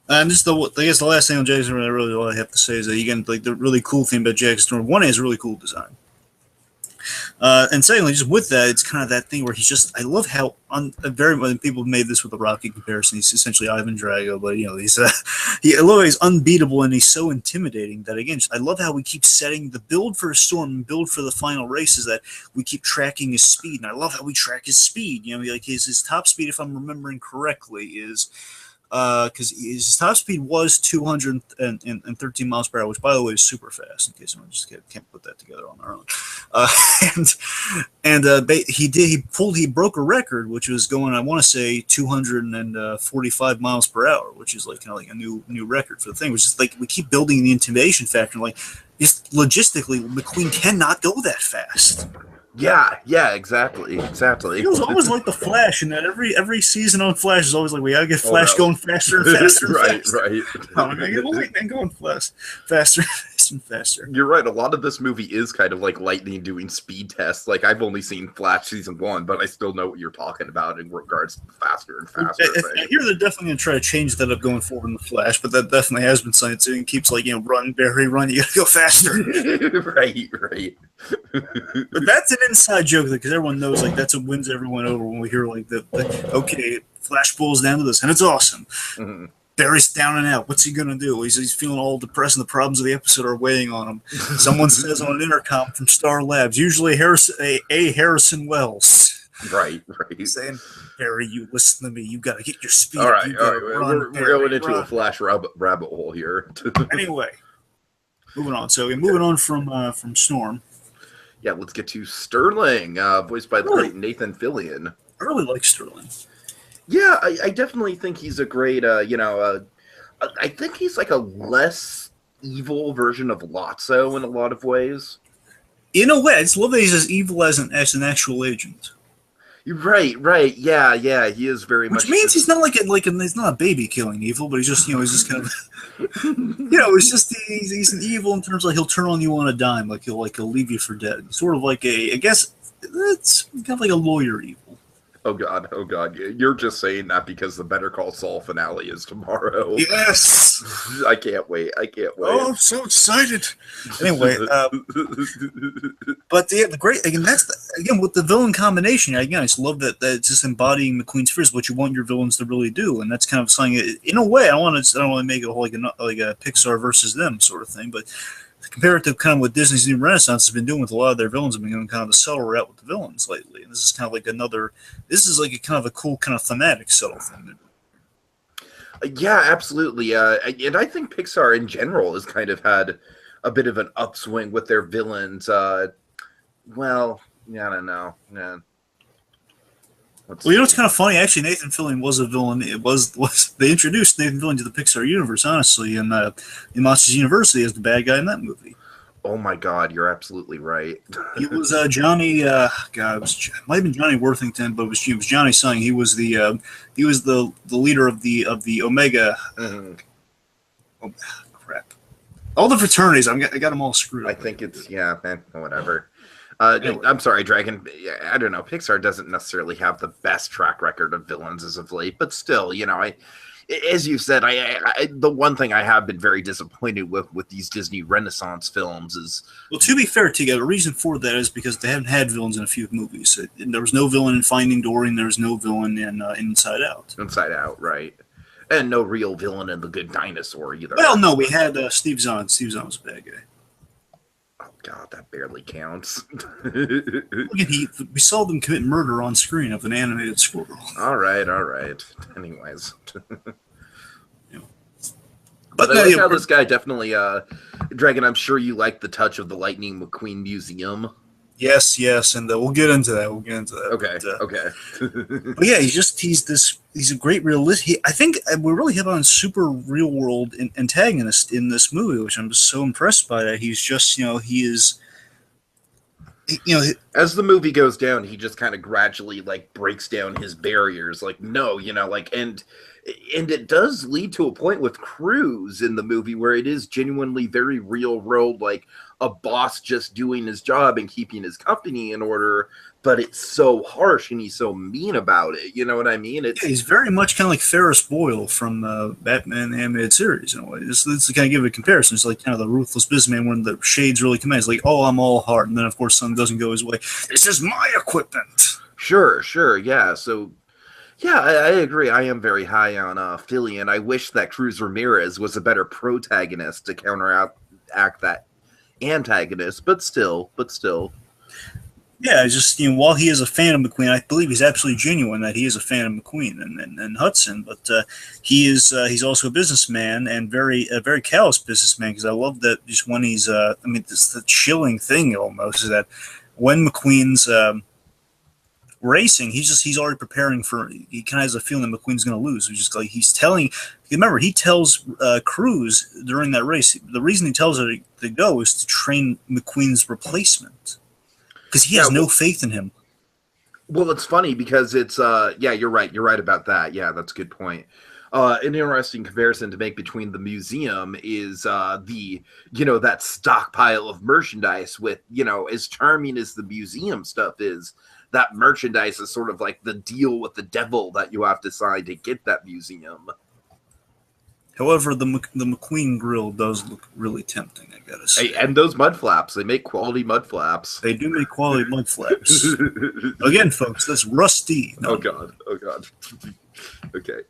Speaker 2: And just I guess the last thing on Jackson, really all I have to say is that again, like the really cool thing about Jackson Storm, one is really cool design. And secondly, just with that, it's kind of that thing where he's just, I love how, very people made this with the Rocky comparison. He's essentially Ivan Drago, but, he's, I love how he's unbeatable and he's so intimidating that, again, I love how we keep setting the build for a storm and build for the final races that we keep tracking his speed. And I love how we track his speed. Like his top speed, if I'm remembering correctly, is because his top speed was 213 miles per hour, which, by the way, is super fast. In case anyone just can't put that together on their own. He broke a record, which was going, I want to say, 245 miles per hour, which is like kind of like a new record for the thing. Which is like we keep building the intimidation factor. Like, just logistically, McQueen cannot go that fast.
Speaker 1: Yeah, exactly.
Speaker 2: It was always like the Flash, and that every season on Flash is always like, we gotta get Flash going faster and faster.
Speaker 1: Right.
Speaker 2: I'm gonna get Lightning going faster and faster.
Speaker 1: You're right. A lot of this movie is kind of like Lightning doing speed tests. Like, I've only seen Flash season 1, but I still know what you're talking about in regards to faster and faster.
Speaker 2: I hear they're definitely gonna try to change that up going forward in the Flash, but that definitely has been something too. It keeps like, run, Barry, run. You gotta go faster.
Speaker 1: Right.
Speaker 2: But that's an inside joke because everyone knows like that's what wins everyone over when we hear like okay, Flash pulls down to this and it's awesome. Mm-hmm. Barry's down and out. What's he gonna do? He's feeling all depressed and the problems of the episode are weighing on him. Someone says on an intercom from Star Labs, usually Harrison Wells.
Speaker 1: Right.
Speaker 2: Saying, Barry, you listen to me. You got to get your speed.
Speaker 1: All right. We're going into a Flash rabbit hole here.
Speaker 2: Anyway, moving on. So moving on from Storm.
Speaker 1: Yeah, let's get to Sterling, voiced by the great Nathan Fillion.
Speaker 2: I really like Sterling.
Speaker 1: Yeah, I definitely think he's a great, I think he's like a less evil version of Lotso in a lot of ways.
Speaker 2: In a way, I just love that he's as evil as an actual agent.
Speaker 1: Right. Yeah. He is very much.
Speaker 2: Which means he's not he's not a baby killing evil, but he's just he's just kind of it's just he's an evil in terms of he'll turn on you on a dime, like he'll leave you for dead. Sort of like I guess it's kind of like a lawyer evil.
Speaker 1: Oh God! You're just saying that because the Better Call Saul finale is tomorrow.
Speaker 2: Yes,
Speaker 1: I can't wait.
Speaker 2: Oh, I'm so excited. Anyway, but the great again with the villain combination. Again, I just love that it's just embodying McQueen's fears, what you want your villains to really do, and that's kind of something. In a way, I don't want to make it a whole like a Pixar versus them sort of thing, but. Compared to kind of what Disney's New Renaissance has been doing with a lot of their villains, have been going kind of the subtle route with the villains lately. And this is kind of like this is like a kind of a cool kind of thematic subtle thing.
Speaker 1: Yeah, absolutely. And I think Pixar in general has kind of had a bit of an upswing with their villains. I don't know. Yeah.
Speaker 2: It's kind of funny. Actually, Nathan Fillion was a villain. It was they introduced Nathan Fillion to the Pixar universe, honestly, in Monsters University as the bad guy in that movie.
Speaker 1: Oh my God, you're absolutely right.
Speaker 2: He was Johnny. It might have been Johnny Worthington, but it was Johnny Sung. He was the leader of the Omega.
Speaker 1: Mm-hmm.
Speaker 2: Oh, crap! All the fraternities. I got them all screwed up.
Speaker 1: I think it's whatever. Anyway. I'm sorry, Dragon. I don't know. Pixar doesn't necessarily have the best track record of villains as of late, but still, as you said, the one thing I have been very disappointed with these Disney Renaissance films is.
Speaker 2: Well, to be fair, Tika, the reason for that is because they haven't had villains in a few movies. There was no villain in Finding Dory, and there was no villain in Inside Out.
Speaker 1: Inside Out, right. And no real villain in The Good Dinosaur either.
Speaker 2: Well, no, we had Steve Zahn. Steve Zahn was a bad guy.
Speaker 1: God, that barely counts.
Speaker 2: We saw them commit murder on screen of an animated squirrel.
Speaker 1: All right. Anyways.
Speaker 2: Yeah.
Speaker 1: But I like how this guy definitely, Dragon, I'm sure you like the touch of the Lightning McQueen Museum.
Speaker 2: Yes, and we'll get into that.
Speaker 1: Okay.
Speaker 2: But yeah, he's a great realist. I think we really hit on a super real world antagonist in this movie, which I'm just so impressed by. That he's just he is.
Speaker 1: As the movie goes down, he just kind of gradually breaks down his barriers. And And it does lead to a point with Cruz in the movie where it is genuinely very real world, like a boss just doing his job and keeping his company in order, but it's so harsh and he's so mean about it. You know what I mean?
Speaker 2: Yeah, he's very much kind of like Ferris Boyle from Batman animated series in a way. This to kind of give a comparison. It's like kind of the ruthless businessman when the shades really come in. It's like, oh, I'm all heart, and then of course something doesn't go his way. This is my equipment.
Speaker 1: Sure, yeah. So yeah, I agree. I am very high on Fillion. I wish that Cruz Ramirez was a better protagonist to counteract that antagonist, but still.
Speaker 2: Yeah, just while he is a fan of McQueen, I believe he's absolutely genuine that he is a fan of McQueen and Hudson. But he's also a businessman and very callous businessman. Because I love that just when he's this the chilling thing almost is that when McQueen's racing, he's already preparing for. He kind of has a feeling that McQueen's going to lose. He's just like he's telling. Remember, he tells Cruz during that race. The reason he tells her to go is to train McQueen's replacement. Because he has no faith in him.
Speaker 1: Well, it's funny because it's you're right. You're right about that. Yeah, that's a good point. An interesting comparison to make between the museum is that stockpile of merchandise with, as charming as the museum stuff is, that merchandise is sort of like the deal with the devil that you have to sign to get that museum.
Speaker 2: However, the McQueen grill does look really tempting, I gotta say.
Speaker 1: Hey, and those mud flaps, they make quality mud flaps.
Speaker 2: They do make quality mud flaps. Again, folks, that's rusty.
Speaker 1: No. Oh God. Okay.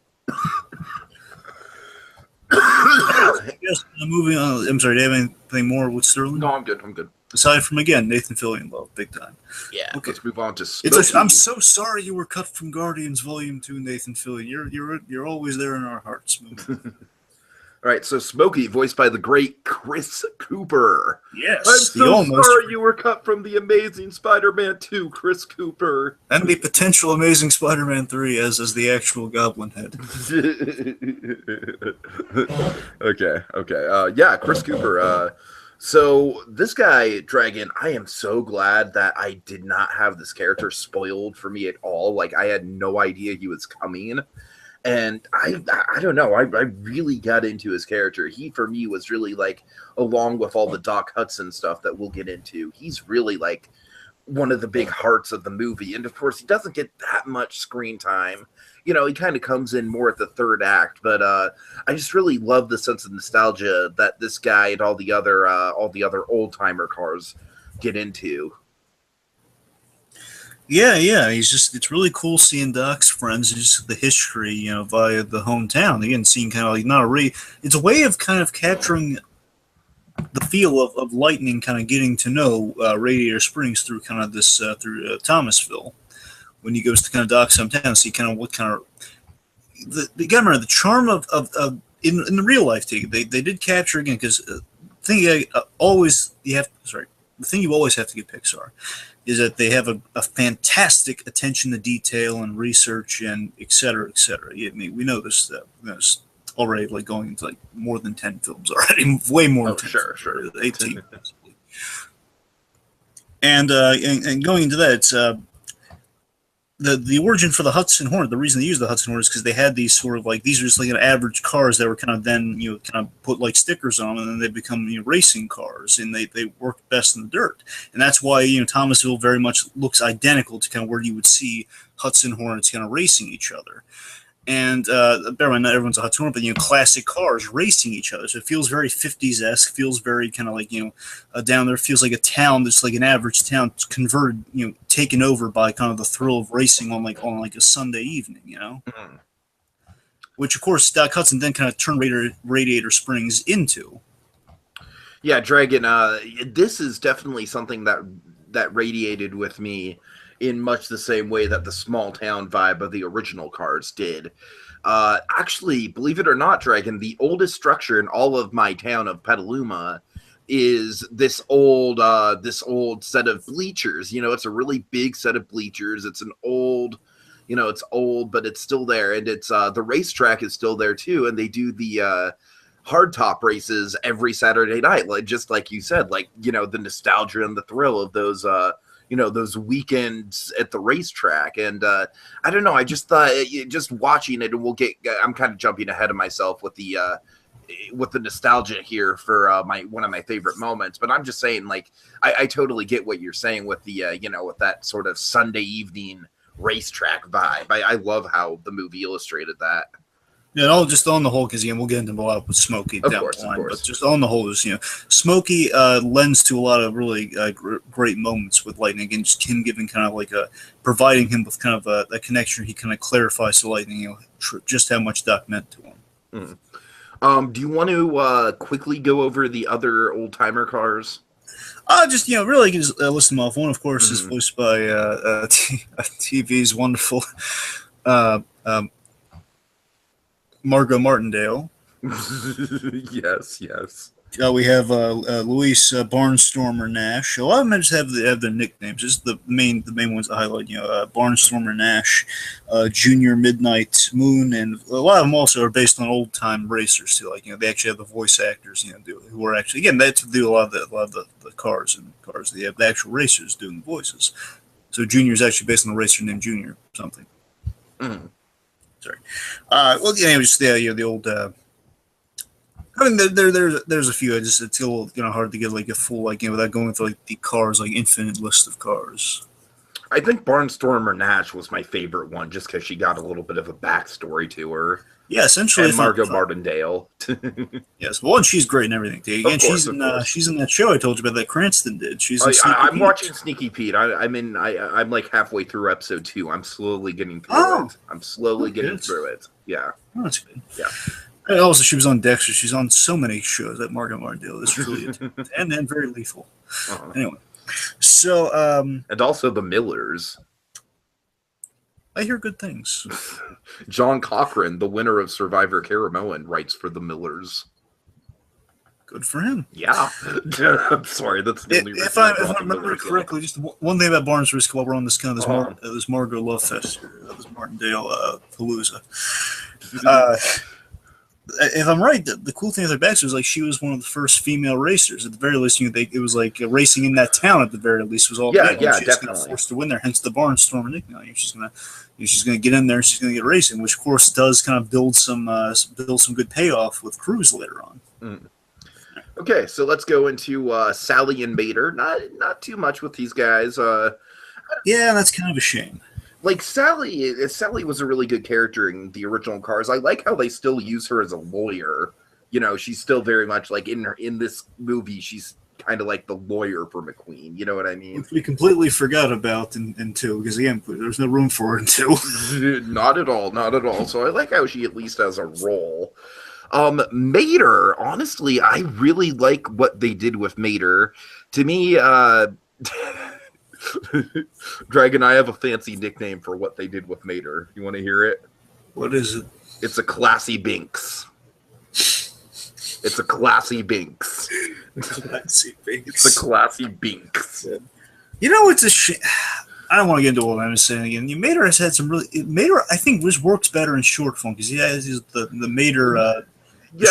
Speaker 2: Yes, moving on. I'm sorry, do you have anything more with Sterling?
Speaker 1: No, I'm good.
Speaker 2: Aside from, again, Nathan Fillion love, big time.
Speaker 1: Yeah,
Speaker 2: okay.
Speaker 1: Let's move on to Smokey.
Speaker 2: It's like, I'm so sorry you were cut from Guardians Volume 2, Nathan Fillion. You're always there in our hearts.
Speaker 1: All right, so Smokey, voiced by the great Chris Cooper.
Speaker 2: Yes.
Speaker 1: I'm so sorry you were cut from the Amazing Spider-Man 2, Chris Cooper.
Speaker 2: And the potential Amazing Spider-Man 3 as the actual Goblin Head.
Speaker 1: Okay. Yeah, Chris Cooper. So this guy, Dragon, I am so glad that I did not have this character spoiled for me at all. Like, I had no idea he was coming. And I don't know, I really got into his character. He, for me, was really, like, along with all the Doc Hudson stuff that we'll get into, he's really, like, one of the big hearts of the movie. And, of course, he doesn't get that much screen time. He kind of comes in more at the third act. But I just really love the sense of nostalgia that this guy and all the other old-timer cars get into.
Speaker 2: Yeah. It's really cool seeing Doc's friends and just the history, via the hometown. Again, seeing kind of like it's a way of kind of capturing the feel of Lightning kind of getting to know Radiator Springs through kind of this, through Thomasville. When he goes to kind of Doc's hometown, see kind of what kind of, you gotta remember the charm of in the real life, they did capture again, because the thing you always have to get Pixar is that they have a fantastic attention to detail and research and et cetera, et cetera. I mean, we know this already, like going into like more than 10 films already, way more than 10
Speaker 1: sure.
Speaker 2: 18 possibly. And going into that, it's the origin for the Hudson Hornet. The reason they use the Hudson Hornet is because they had these sort of like, these are just like average cars that were kind of then kind of put like stickers on them, and then they become racing cars, and they work best in the dirt. And that's why Thomasville very much looks identical to kind of where you would see Hudson Hornets kind of racing each other. And bear in mind, not everyone's a Hudson Hornet, but classic cars racing each other. So it feels very 50s-esque, feels very kind of like down there. Feels like a town that's like an average town converted, taken over by kind of the thrill of racing on like a Sunday evening,
Speaker 1: Mm-hmm.
Speaker 2: Which of course Doc Hudson then kind of turned Radiator Springs into.
Speaker 1: Yeah, Dragon. This is definitely something that radiated with me in much the same way that the small town vibe of the original cars did. Actually, believe it or not, Dragon, the oldest structure in all of my town of Petaluma is this old set of bleachers. It's a really big set of bleachers. It's an old, it's old, but it's still there. And it's the racetrack is still there too. And they do the hardtop races every Saturday night, just like you said, the nostalgia and the thrill of those those weekends at the racetrack. And I don't know, I just thought just watching it, and I'm kind of jumping ahead of myself with the nostalgia here for one of my favorite moments, but I'm just saying, like, I totally get what you're saying with the with that sort of Sunday evening racetrack vibe. I love how the movie illustrated that.
Speaker 2: Yeah, just on the whole, because we'll get into a lot with Smokey down the line, but just on the whole, Smokey lends to a lot of really great moments with Lightning, and just him giving kind of like providing him with kind of a connection. He kind of clarifies to Lightning, just how much Doc meant to him.
Speaker 1: Do you want to quickly go over the other old timer cars?
Speaker 2: Just really just list them off. One, of course, is voiced by TV's wonderful Margot Martindale.
Speaker 1: Yes.
Speaker 2: We have Luis Barnstormer Nash. A lot of them just have their nicknames. Just the main ones I highlight. Barnstormer Nash, Junior Midnight Moon, and a lot of them also are based on old time racers too. Like they actually have the voice actors. Who are actually that's do a lot of the cars. They have the actual racers doing the voices. So Junior is actually based on a racer named Junior something. Sorry. Just the old. I mean, there's a few. It's a little hard to get like a full without going through like the cars, like infinite list of cars.
Speaker 1: I think Barnstormer Nash was my favorite one, just because she got a little bit of a backstory to her.
Speaker 2: Yeah, essentially.
Speaker 1: And Margot Martindale.
Speaker 2: Yes, well, and she's great and everything. Again, she's in that show I told you about that Cranston did. She's.
Speaker 1: I'm watching Sneaky Pete. I'm like halfway through episode 2. I'm slowly getting through it. I'm slowly getting through it. Yeah.
Speaker 2: Oh, that's good.
Speaker 1: Yeah.
Speaker 2: And also, she was on Dexter. She's on so many shows that Margot Martindale is really and then very lethal. Anyway, so
Speaker 1: and also the Millers.
Speaker 2: I hear good things.
Speaker 1: John Cochran, the winner of Survivor Caramoan, writes for the Millers.
Speaker 2: Good for him.
Speaker 1: Yeah. I'm sorry. That's the only reason.
Speaker 2: If I remember correctly, just one thing about Barnes Risk while we're on this kind of this Margot Love Fest, this Martindale Palooza. If I'm right, the cool thing with her backstory is like she was one of the first female racers. At the very least, it was like racing in that town. At the very least, was all
Speaker 1: definitely
Speaker 2: forced to win there. Hence the Barnstormer nickname. She's gonna get in there. And she's gonna get racing, which of course does kind of build some good payoff with Cruz later on.
Speaker 1: Okay, so let's go into Sally and Mater. Not too much with these guys.
Speaker 2: Yeah, that's kind of a shame.
Speaker 1: Like Sally was a really good character in the original Cars. I like how they still use her as a lawyer. She's still very much like in this movie. She's kind of like the lawyer for McQueen. You know what I mean?
Speaker 2: Which we completely forgot about in 2 because again, there's no room for her in 2.
Speaker 1: Not at all. So I like how she at least has a role. Mater, honestly, I really like what they did with Mater. To me, Dragon, I have a fancy nickname for what they did with Mater. You want to hear it?
Speaker 2: What is it?
Speaker 1: It's a classy Binks. It's a classy Binks.
Speaker 2: Classy Binks.
Speaker 1: It's a classy Binks.
Speaker 2: It's a shame. I don't want to get into all that. I'm just saying again. Mater has had some really. Mater, I think, just works better in short form because he has the Mater.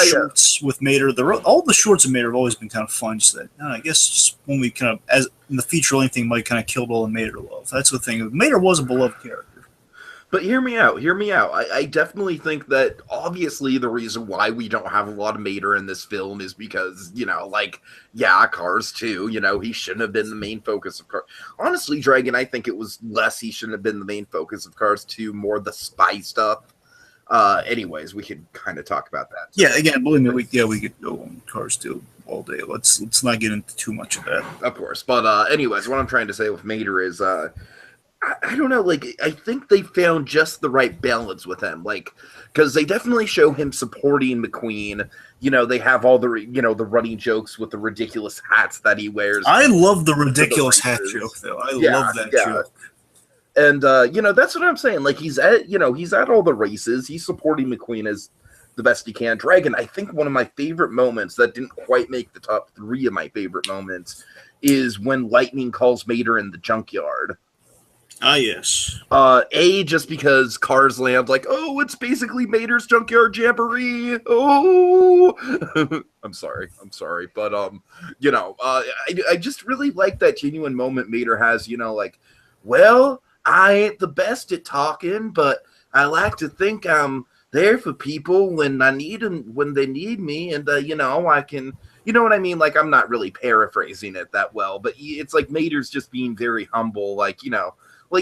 Speaker 2: Shorts with Mater. All the shorts of Mater have always been kind of fun. Just that, I guess, just when we kind of, as in the feature length thing, might kind of killed all the Mater love. That's the thing. Mater was a beloved character.
Speaker 1: But hear me out. I definitely think that obviously the reason why we don't have a lot of Mater in this film is because, Cars 2, he shouldn't have been the main focus of Cars. Honestly, Dragon, I think it was less he shouldn't have been the main focus of Cars 2, more the spy stuff. Anyways, we could kind of talk about that.
Speaker 2: Yeah, again, believe me, we could go on Cars 2 all day. Let's not get into too much of that.
Speaker 1: Of course. But anyways, what I'm trying to say with Mater is I don't know, I think they found just the right balance with him, because they definitely show him supporting McQueen. They have all the, the running jokes with the ridiculous hats that he wears.
Speaker 2: I love the ridiculous hat joke, though. I love that joke.
Speaker 1: And, that's what I'm saying. He's at all the races. He's supporting McQueen as the best he can. Dragon, I think one of my favorite moments that didn't quite make the top 3 of my favorite moments is when Lightning calls Mater in the junkyard.
Speaker 2: Ah, yes.
Speaker 1: Just because Cars Land, like, oh, it's basically Mater's Junkyard Jamboree. Oh, I'm sorry, but I just really like that genuine moment Mater has. Like, well, I ain't the best at talking, but I like to think I'm there for people when I need them, when they need me, and I can. You know what I mean? Like, I'm not really paraphrasing it that well, but it's like Mater's just being very humble, like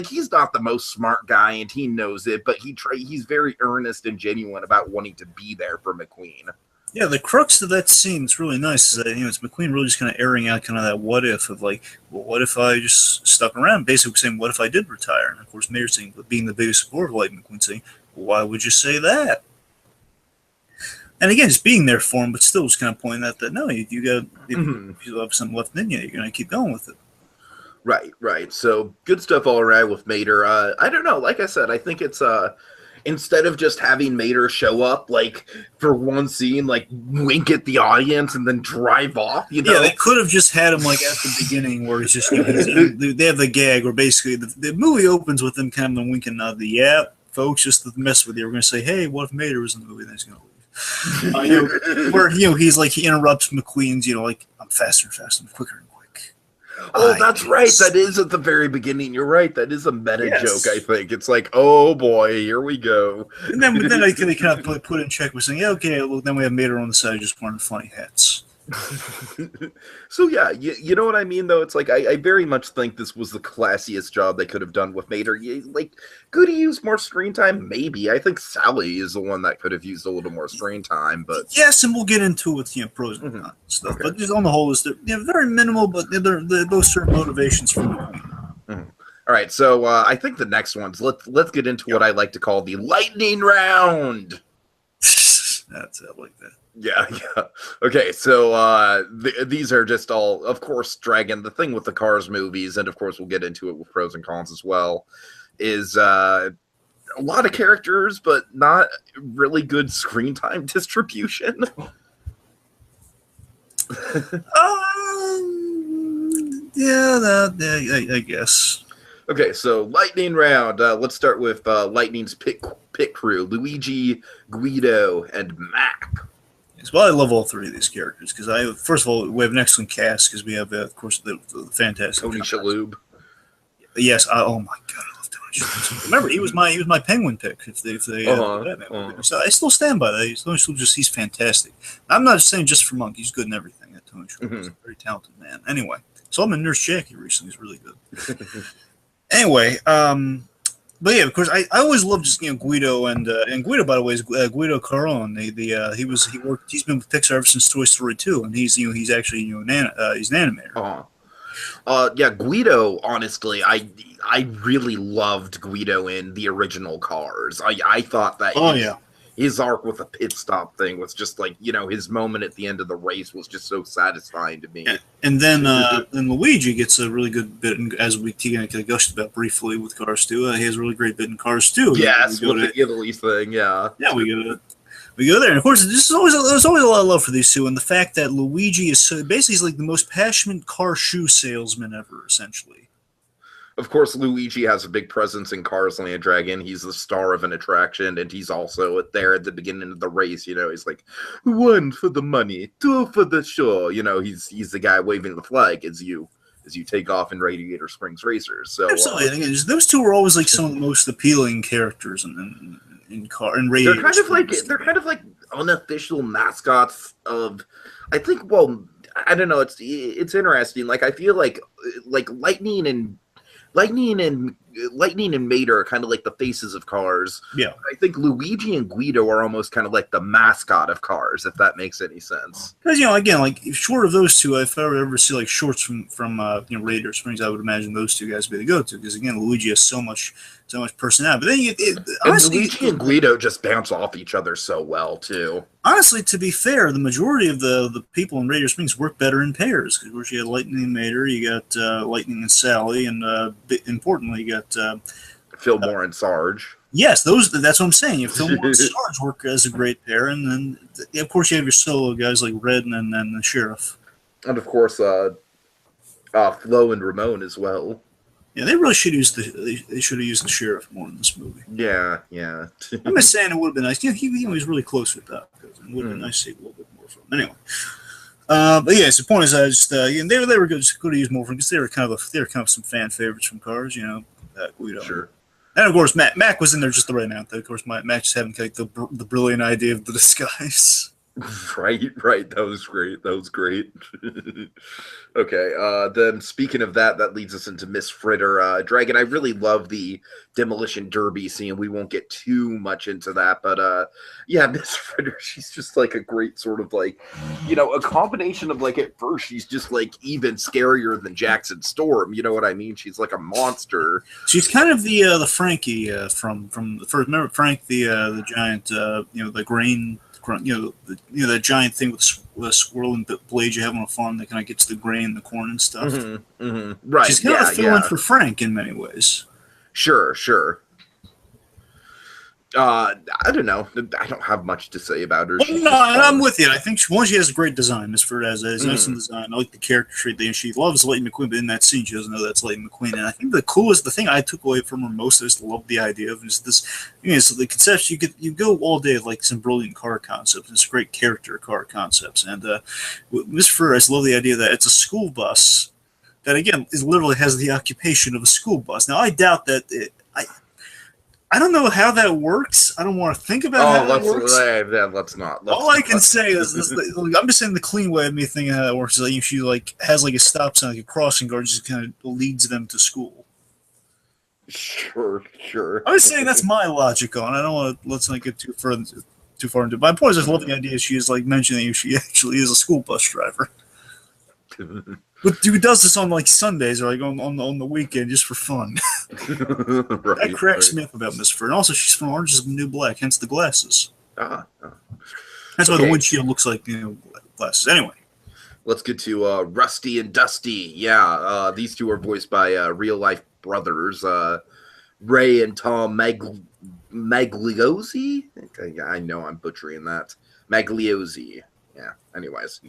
Speaker 1: he's not the most smart guy and he knows it, but he's very earnest and genuine about wanting to be there for McQueen.
Speaker 2: Yeah, the crux of that scene is really nice. Is that it's McQueen really just kind of airing out kind of that what if of like, well, what if I just stuck around? Basically saying, what if I did retire? And of course, Mayor saying, being the biggest supporter of Light McQueen saying, well, why would you say that? And again, just being there for him, but still just kind of pointing out that no, you got if you have something left in you, you're gonna keep going with it.
Speaker 1: Right. So good stuff all around with Mater. I don't know. Like I said, I think it's instead of just having Mater show up like for one scene, like wink at the audience and then drive off.
Speaker 2: Yeah, they could have just had him like at the beginning where he's just they have the gag where basically the movie opens with them kind of winking the yeah, folks, just to mess with you. We're gonna say, hey, what if Mater was in the movie? Then he's gonna leave. Where he's like he interrupts McQueen's like I'm faster and faster, I'm quicker and quick.
Speaker 1: Oh, that's right. That is at the very beginning. You're right. That is a meta joke, I think. It's like, oh boy, here we go.
Speaker 2: And then they kind of put in check with saying, yeah, okay, well, then we have Mater on the side just wearing funny hats.
Speaker 1: So yeah, you know what I mean though. It's like I very much think this was the classiest job they could have done with Mater. Like, could he use more screen time? Maybe. I think Sally is the one that could have used a little more screen time. But
Speaker 2: yes, and we'll get into it with pros and cons and stuff. Okay. But just on the whole, is very minimal, but they're both certain motivations for me.
Speaker 1: All right, so I think the next one's let's get into what I like to call the lightning round.
Speaker 2: That's it, like that.
Speaker 1: Yeah. Okay, so these are just all, of course, Dragon. The thing with the Cars movies, and of course we'll get into it with pros and cons as well, is a lot of characters, but not really good screen time distribution.
Speaker 2: I guess.
Speaker 1: Okay, so lightning round. Let's start with Lightning's pit crew: Luigi, Guido, and Mac.
Speaker 2: Well, I love all three of these characters because first of all, we have an excellent cast because we have, of course, the fantastic
Speaker 1: Tony Shalhoub.
Speaker 2: Yes, oh my god, I love Tony Shalhoub. Remember, he was my Penguin pick. If they So I still stand by that. Tony Shalhoub he's fantastic. I'm not saying just for Monk. He's good in everything. Tony Shalhoub is a very talented man. Anyway, saw him in Nurse Jackie recently. He's really good. Anyway, but yeah, of course, I always loved just Guido and Guido, by the way, is Guido Caron. He's been with Pixar ever since Toy Story 2, and he's actually he's an animator.
Speaker 1: Yeah, Guido. Honestly, I really loved Guido in the original Cars. I thought that. His arc with the pit stop thing was just like, his moment at the end of the race was just so satisfying to me.
Speaker 2: And then Luigi gets a really good bit, as we gushed about briefly with Cars 2. He has a really great bit in Cars 2.
Speaker 1: Yes, with the Italy thing, yeah.
Speaker 2: Yeah, we go there. And of course, there's always a lot of love for these two. And the fact that Luigi is basically he's like the most passionate car shoe salesman ever, essentially.
Speaker 1: Of course, Luigi has a big presence in Cars Land Dragon. He's the star of an attraction, and he's also there at the beginning of the race. He's like, 1 for the money, 2 for the show. He's the guy waving the flag as you take off in Radiator Springs Racers. So
Speaker 2: absolutely, those two are always like some of the most appealing characters in Radiator.
Speaker 1: They're kind of like unofficial mascots of. I think. Well, I don't know. It's interesting. Like I feel like Lightning and Mater are kind of like the faces of Cars.
Speaker 2: Yeah.
Speaker 1: I think Luigi and Guido are almost kind of like the mascot of Cars, if that makes any sense.
Speaker 2: Because, again, like, short of those two, if I ever see, like, shorts from Radiator Springs, I would imagine those two guys would be the go-to. Because, again, Luigi has so much personality. But then honestly,
Speaker 1: Luigi and Guido just bounce off each other so well, too.
Speaker 2: Honestly, to be fair, the majority of the people in Radiator Springs work better in pairs. Because, of course, you got Lightning and Mater, you got Lightning and Sally, and importantly, you got
Speaker 1: Fillmore and Sarge.
Speaker 2: Yes, that's what I'm saying. Fillmore and Sarge work as a great pair, and then of course you have your solo guys like Red and the Sheriff,
Speaker 1: and of course Flo and Ramon as well.
Speaker 2: Yeah, they really should use they should have used the sheriff more in this movie.
Speaker 1: Yeah, yeah.
Speaker 2: I'm just saying it would have been nice. Yeah, he was really close with that. It would have been nice to see a little bit more from him. Anyway. But yeah, so the point is, I just they were good to use more from because they were kind of some fan favorites from Cars,
Speaker 1: Sure.
Speaker 2: And of course, Mac was in there just the right amount. Though. Of course, Mac just having like the brilliant idea of the disguise.
Speaker 1: Right. That was great. Okay, then speaking of that leads us into Miss Fritter. Dragon, I really love the demolition derby scene. We won't get too much into that, but yeah, Miss Fritter, she's just like a great sort of like, a combination of like at first she's just like even scarier than Jackson Storm. You know what I mean? She's like a monster.
Speaker 2: She's kind of the Frankie from the first. Remember Frank the giant, the grain. The giant thing with a swirling blade you have on a farm that kind of gets the grain, the corn, and stuff.
Speaker 1: Right.
Speaker 2: She's kind of a fill-in for Frank in many ways.
Speaker 1: Sure. I don't know. I don't have much to say about her.
Speaker 2: I'm with you. I think she has a great design. As for as nice in design, I like the character trait. She loves Lightning McQueen, but in that scene, she doesn't know that's Lightning McQueen. And I think the thing I took away from her most, I just love the idea of is this. So the concepts you go all day of like some brilliant car concepts. It's great character car concepts, and Miss Fur, I just love the idea that it's a school bus that again is literally has the occupation of a school bus. Now I doubt that I don't know how that works. I don't want to think about how that works.
Speaker 1: Let's not.
Speaker 2: All I can say is I'm just saying the clean way of me thinking how that works is like she like has like a stop sign, like a crossing guard, just kind of leads them to school.
Speaker 1: Sure.
Speaker 2: I was saying that's my logic on. I don't want to let's not get too far into. My point is, I love the idea she is like mentioning she actually is a school bus driver. But who does this on like Sundays or like on the weekend just for fun? That cracks me up about Miss Fur. And also, she's from Orange is the New Black, hence the glasses. That's why the windshield looks like glasses. Anyway,
Speaker 1: let's get to Rusty and Dusty. Yeah, these two are voiced by real life brothers, Ray and Tom Magliozzi. I know I'm butchering that. Magliozzi. Yeah. Anyways,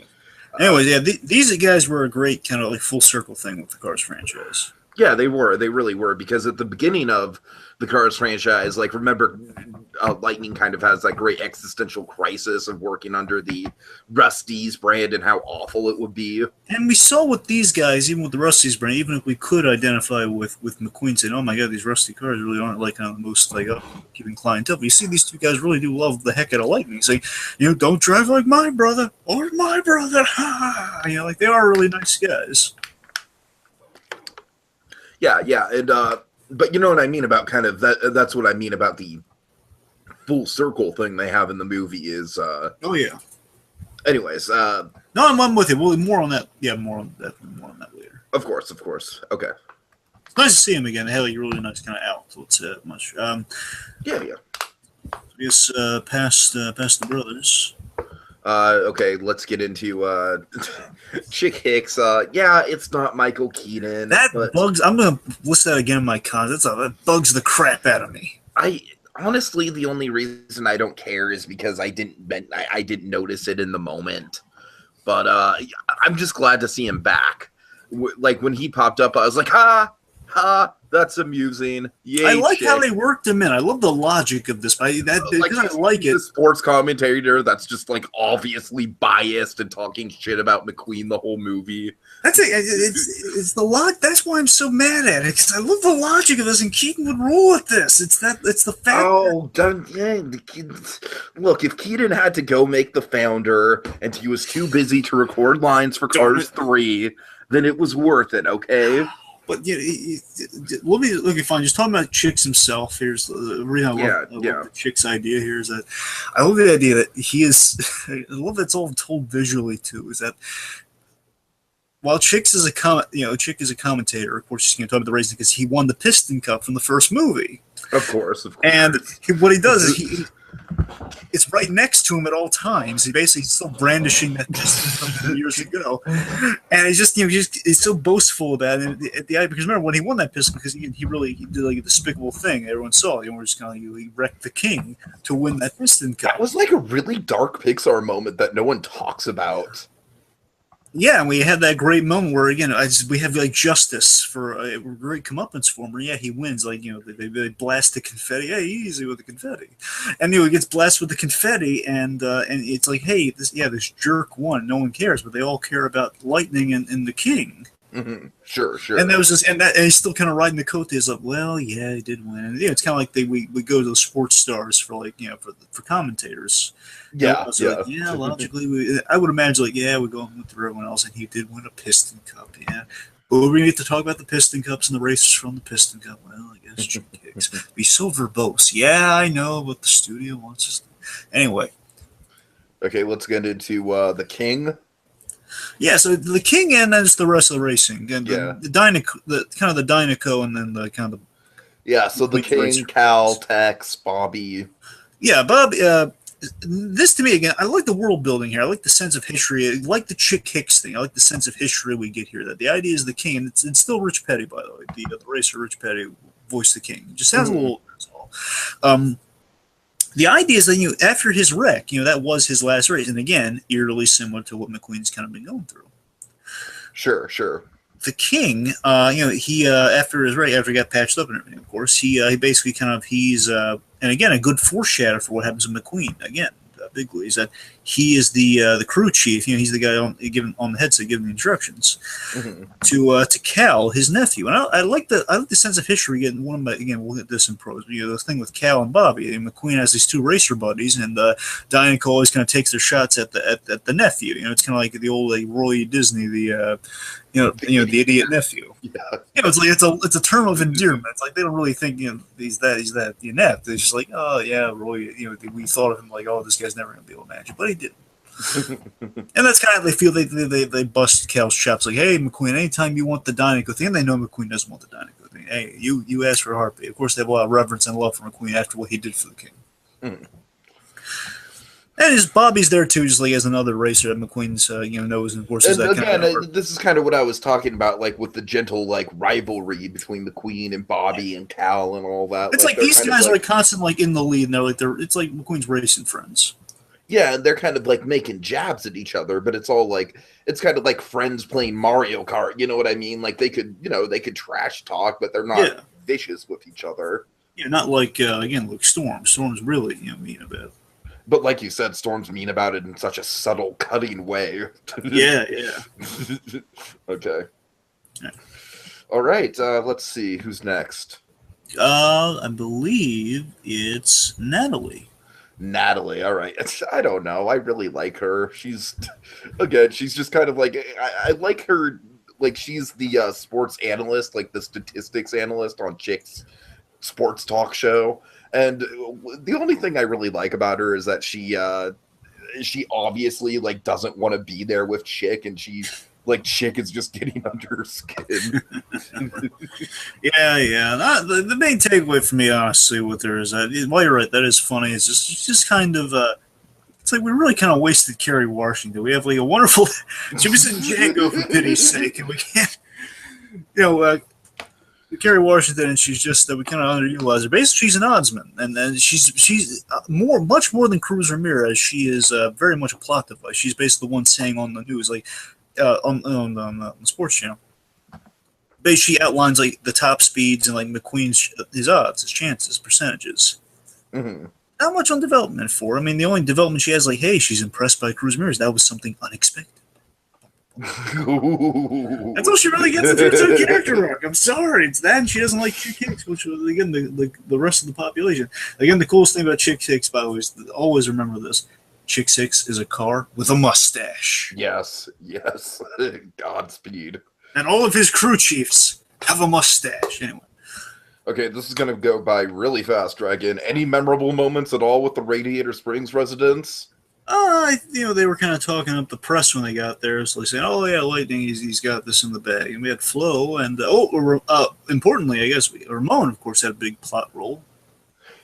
Speaker 2: yeah, these guys were a great kind of like full circle thing with the Cars franchise.
Speaker 1: Yeah, they were. They really were. Because at the beginning of the Cars franchise, like, remember, Lightning kind of has that great existential crisis of working under the Rusty's brand and how awful it would be.
Speaker 2: And we saw with these guys, even with the Rusty's brand, even if we could identify with McQueen saying, oh my God, these Rusty cars really aren't like the most like keeping clientele. But you see these two guys really do love the heck out of Lightning. Saying, don't drive like my brother or my brother. Like they are really nice guys.
Speaker 1: Yeah, and but you know what I mean about kind of that. That's what I mean about the full circle thing they have in the movie is.
Speaker 2: Oh yeah.
Speaker 1: Anyways,
Speaker 2: no, I'm with you. We'll more on that. Yeah, more on that later.
Speaker 1: Of course. Okay.
Speaker 2: It's nice to see him again. Hell, you're really nice kind of out. Let's say that much.
Speaker 1: Yeah.
Speaker 2: I guess past the brothers.
Speaker 1: Okay, let's get into Chick Hicks. Yeah, it's not Michael Keaton.
Speaker 2: That bugs. I'm gonna list that again in my comments. That bugs the crap out of me.
Speaker 1: Honestly, the only reason I don't care is because I didn't notice it in the moment. But I'm just glad to see him back. Like when he popped up, I was like, ha, that's amusing. Yay,
Speaker 2: I like how they worked him in. I love the logic of this. I like it.
Speaker 1: The sports commentator that's just like obviously biased and talking shit about McQueen the whole movie.
Speaker 2: That's it. It's the lot. That's why I'm so mad at it because I love the logic of this, and Keaton would rule with this. It's the fact.
Speaker 1: Oh, look! If Keaton had to go make The Founder and he was too busy to record lines for Cars 3, then it was worth it. Okay.
Speaker 2: But let me find. Just talking about Chicks himself. Here's the reason I love the Chicks idea. Here is that I love the idea that he is. I love that's all told visually too. Is that while Chicks is Chick is a commentator. Of course, he's going to talk about the racing because he won the Piston Cup from the first movie.
Speaker 1: Of course.
Speaker 2: And what he does is it's right next to him at all times. He basically still brandishing that piston from years ago, and he's just he's so boastful about it. Because remember when he won that piston, because he did like a despicable thing everyone saw. We're just kind of he wrecked the king to win that piston cup.
Speaker 1: That was like a really dark Pixar moment that no one talks about.
Speaker 2: Yeah, and we had that great moment where again we have like justice for a great comeuppance for him. Where, yeah, he wins. Like they blast the confetti. Hey, easy with the confetti, and he gets blasted with the confetti, and it's like, hey, this jerk won. No one cares, but they all care about lightning and the king.
Speaker 1: Sure,
Speaker 2: And
Speaker 1: sure.
Speaker 2: that was just and he's still kind of riding the coattails of, well, yeah, he did win. And, it's kind of like we go to the sports stars for like for commentators.
Speaker 1: Yeah,
Speaker 2: So like,
Speaker 1: yeah.
Speaker 2: yeah, logically, I would imagine like, yeah, we're going through everyone else, and he did win a Piston Cup, yeah. But we're going to get to talk about the Piston Cups and the races from the Piston Cup. Well, I guess Chick Hicks. Be so verbose. Yeah, I know, but the studio wants us to. Anyway,
Speaker 1: Okay, let's get into the king.
Speaker 2: yeah, so the King and then it's the rest of the racing. And
Speaker 1: Yeah.
Speaker 2: the Dynaco, the kind of the Dynaco, and then the kind of
Speaker 1: Yeah, so the
Speaker 2: Queen's
Speaker 1: king,
Speaker 2: racer.
Speaker 1: Cal, Tex, Bobby.
Speaker 2: Yeah, Bob. This to me again, I like the world building here. I like the sense of history. I like the Chick Hicks thing. I like the sense of history we get here. That the idea is the king, and it's still Rich Petty, by the way. The racer Rich Petty voiced the king. It just sounds a little. That's all. The idea is that after his wreck, that was his last race, and again, eerily similar to what McQueen's kind of been going through.
Speaker 1: Sure, sure.
Speaker 2: The king, he after his race, after he got patched up and everything, of course, he basically he's and again a good foreshadow for what happens to McQueen again. Bigly is that he is the crew chief. He's the guy on the headset giving the instructions to Cal, his nephew. And I like the sense of history. Again, we'll get this in prose. The thing with Cal and Bobby. And McQueen has these two racer buddies, and Diane always kind of takes their shots at the nephew. It's kind of like the old Roy Disney, the idiot nephew.
Speaker 1: Yeah.
Speaker 2: It's like it's a term of endearment. It's like they don't really think he's that inept. They're just like, oh yeah, Roy. We thought of him like, oh, this guy's never gonna be able to manage it, but he did. And that's kind of they feel they bust Cal's chops like, hey McQueen, anytime you want the Dynaco thing, and they know McQueen doesn't want the Dynaco thing. Hey, you asked for a heartbeat. Of course, they have a lot of reverence and love for McQueen after what he did for the king. And his Bobby's there too, just like as another racer that McQueen's knows, and of course,
Speaker 1: And
Speaker 2: that
Speaker 1: again,
Speaker 2: kind of
Speaker 1: this is kind of what I was talking about, like with the gentle rivalry between McQueen and Bobby and Cal and all that.
Speaker 2: It's like these guys are constantly in the lead, and it's like McQueen's racing friends.
Speaker 1: Yeah, and they're kind of making jabs at each other, but it's all it's kind of like friends playing Mario Kart. You know what I mean? Like they could trash talk, but they're not vicious with each other.
Speaker 2: Yeah, not like like Storm. Storm's really mean about it.
Speaker 1: But like you said, Storm's mean about it in such a subtle, cutting way.
Speaker 2: Yeah.
Speaker 1: Okay. Yeah. All right. Let's see who's next.
Speaker 2: I believe it's Natalie.
Speaker 1: Natalie. All right. I don't know. I really like her. She's just kind of I like her. Like she's the sports analyst, like the statistics analyst on Chick's sports talk show. And the only thing I really like about her is that she obviously doesn't want to be there with Chick, and Chick is just getting under her skin.
Speaker 2: Yeah. The main takeaway for me, honestly, with her is that while you're right, that is funny. It's just kind of it's like we really kind of wasted Kerry Washington. We have a wonderful Jimison Django for pity's sake, and we can't Kerry Washington, and she's just we kind of underutilize her. Basically, she's an oddsman, and then she's much more than Cruz Ramirez. She is very much a plot device. She's basically the one saying on the news, on the sports channel. Basically, she outlines the top speeds and McQueen's his odds, his chances, percentages.
Speaker 1: Mm-hmm.
Speaker 2: Not much on development for. I mean, the only development she has, hey, she's impressed by Cruz Ramirez. That was something unexpected. That's all she really gets into her character arc. I'm sorry, it's that, and she doesn't like Chick Hicks, which was again the rest of the population. Again, the coolest thing about Chick Hicks, by the way, is always remember this: Chick Hicks is a car with a mustache.
Speaker 1: Yes, Godspeed.
Speaker 2: And all of his crew chiefs have a mustache. Anyway.
Speaker 1: Okay, this is gonna go by really fast, Dragon. Any memorable moments at all with the Radiator Springs residents?
Speaker 2: They were kind of talking up the press when they got there. So they saying, "Oh yeah, Lightning, he's got this in the bag." And we had Flo, and importantly, I guess Ramon, of course, had a big plot role.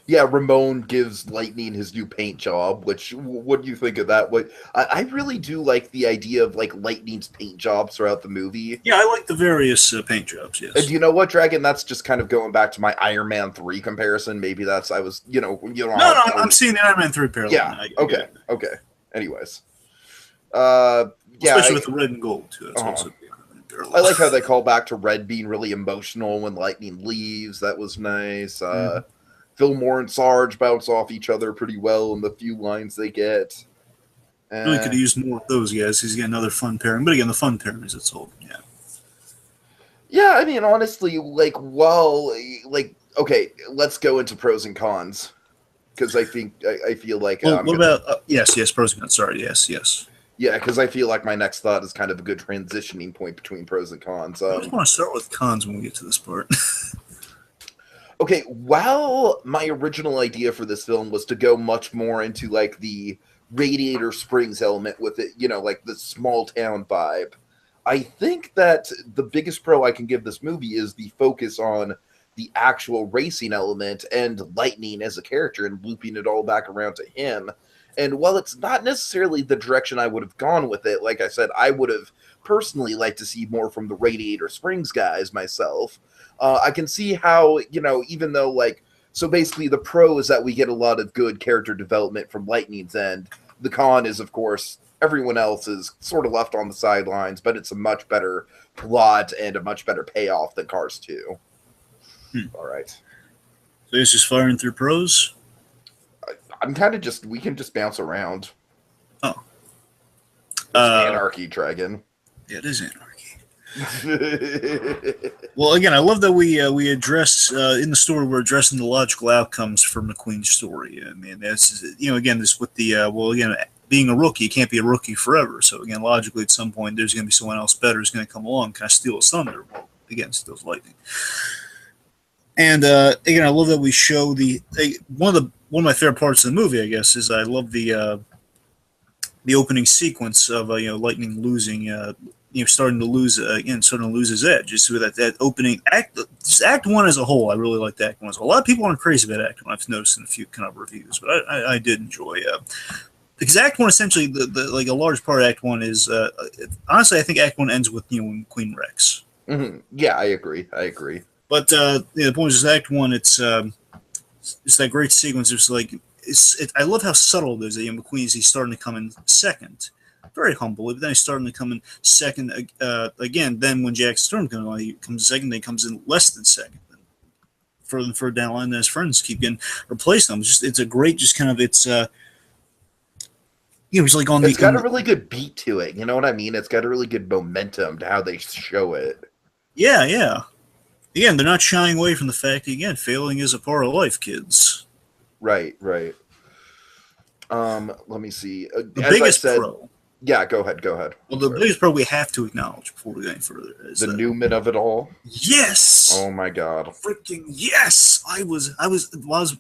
Speaker 1: Yeah, Ramon gives Lightning his new paint job. Which, what do you think of that? I really do like the idea of Lightning's paint jobs throughout the movie.
Speaker 2: Yeah, I like the various paint jobs. Yes.
Speaker 1: And you know what, Dragon? That's just kind of going back to my Iron Man 3 comparison. Maybe that's I was No,
Speaker 2: I'm seeing the Iron Man 3 parallel.
Speaker 1: Yeah. Okay. Anyways, Yeah,
Speaker 2: especially with the red and gold too. That's also
Speaker 1: I like how they call back to Red being really emotional when Lightning leaves. That was nice. Fillmore and Sarge bounce off each other pretty well in the few lines they get.
Speaker 2: Really could have used more of those guys. He's got another fun pairing, but again, the fun pairing is its whole. Yeah.
Speaker 1: Yeah, I mean, honestly, okay, let's go into pros and cons because I feel like.
Speaker 2: Well, what about yes, pros and cons? Sorry, yes.
Speaker 1: Yeah, because I feel like my next thought is kind of a good transitioning point between pros and cons.
Speaker 2: I just want to start with cons when we get to this part.
Speaker 1: Okay, while my original idea for this film was to go much more into like the Radiator Springs element with it, like the small town vibe, I think that the biggest pro I can give this movie is the focus on the actual racing element and Lightning as a character and looping it all back around to him. And while it's not necessarily the direction I would have gone with it, like I said, I would have personally liked to see more from the Radiator Springs guys myself. I can see how, even though, so basically the pro is that we get a lot of good character development from Lightning's end. The con is, of course, everyone else is sort of left on the sidelines, but it's a much better plot and a much better payoff than Cars 2. All right.
Speaker 2: So it's just firing through pros?
Speaker 1: I'm kind of we can just bounce around.
Speaker 2: Oh.
Speaker 1: It's anarchy, Dragon.
Speaker 2: Yeah, it is anarchy. Well, again, I love that we address, in the story, we're addressing the logical outcomes for McQueen's story. I mean, that's, again, this with the, being a rookie, you can't be a rookie forever. So, again, logically, at some point, there's going to be someone else better who's going to come along, kind of steal his thunder. Well, again, steals Lightning. And, again, I love that we show one of my favorite parts of the movie, I guess, is I love the opening sequence of Lightning losing, starting to lose his edge. Just with that opening act, just Act 1 as a whole, I really liked Act 1. So a lot of people aren't crazy about Act 1. I've noticed in a few kind of reviews, but I did enjoy. Because Act 1 essentially, a large part of Act 1 is honestly, I think Act 1 ends with when Queen wrecks.
Speaker 1: Mm-hmm. Yeah, I agree.
Speaker 2: But the point is, Act 1, it's that great sequence. It's I love how subtle it is. McQueen, he's starting to come in second, very humble. But then he's starting to come in second again. Then when Jack Storm comes on, he comes second. Then he comes in less than second. Further and further down the line, then his friends keep getting replaced. It's a great, just kind of he's like on.
Speaker 1: It's got a really good beat to it. You know what I mean? It's got a really good momentum to how they show it.
Speaker 2: Yeah. Again, they're not shying away from the fact that, again, failing is a part of life, kids.
Speaker 1: Right. Let me see.
Speaker 2: The biggest pro.
Speaker 1: Yeah, go ahead.
Speaker 2: Well, the biggest pro we have to acknowledge before we go any further is
Speaker 1: the Newman of it all.
Speaker 2: Yes.
Speaker 1: Oh my God.
Speaker 2: Freaking yes! I was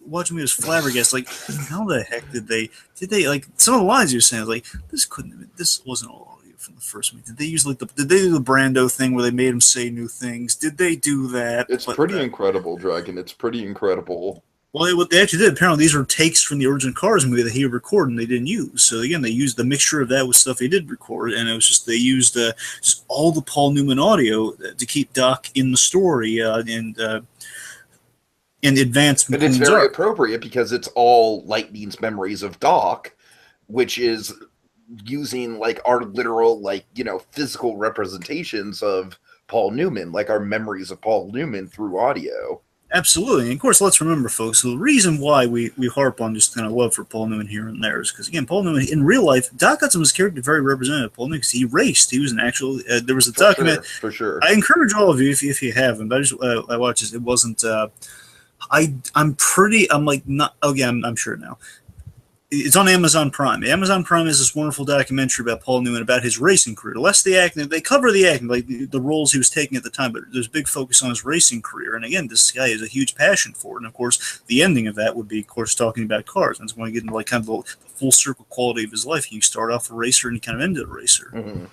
Speaker 2: watching me, I was flabbergasted. Like, how the heck did they some of the lines you were saying? I was like, this wasn't all from the first movie. Did they use did they do the Brando thing where they made him say new things? Did they do that?
Speaker 1: It's pretty incredible, Dragon. It's pretty incredible.
Speaker 2: Well, what they actually did, apparently these were takes from the original Cars movie that he recorded and they didn't use. So again, they used the mixture of that with stuff he did record, and it was just they used just all the Paul Newman audio to keep Doc in the story and advance.
Speaker 1: But it's very appropriate because it's all Lightning's memories of Doc, which is using our literal physical representations of Paul Newman, our memories of Paul Newman through audio.
Speaker 2: Absolutely. And of course, let's remember, folks, the reason why we harp on just kind of love for Paul Newman here and there is because, again, Paul Newman, in real life, Doc Hudson's character very representative of Paul Newman because he raced. He was an actual, there was a document.
Speaker 1: For sure.
Speaker 2: I encourage all of you, if you haven't, but I watched this. It wasn't, I'm sure now. It's on Amazon Prime. Amazon Prime is this wonderful documentary about Paul Newman, about his racing career. Less the acting. They cover the acting, the roles he was taking at the time, but there's a big focus on his racing career. And again, this guy has a huge passion for it. And of course, the ending of that would be, of course, talking about cars. And it's going to get into kind of the full circle quality of his life. You start off a racer and you kind of end a racer.
Speaker 1: Mm-hmm.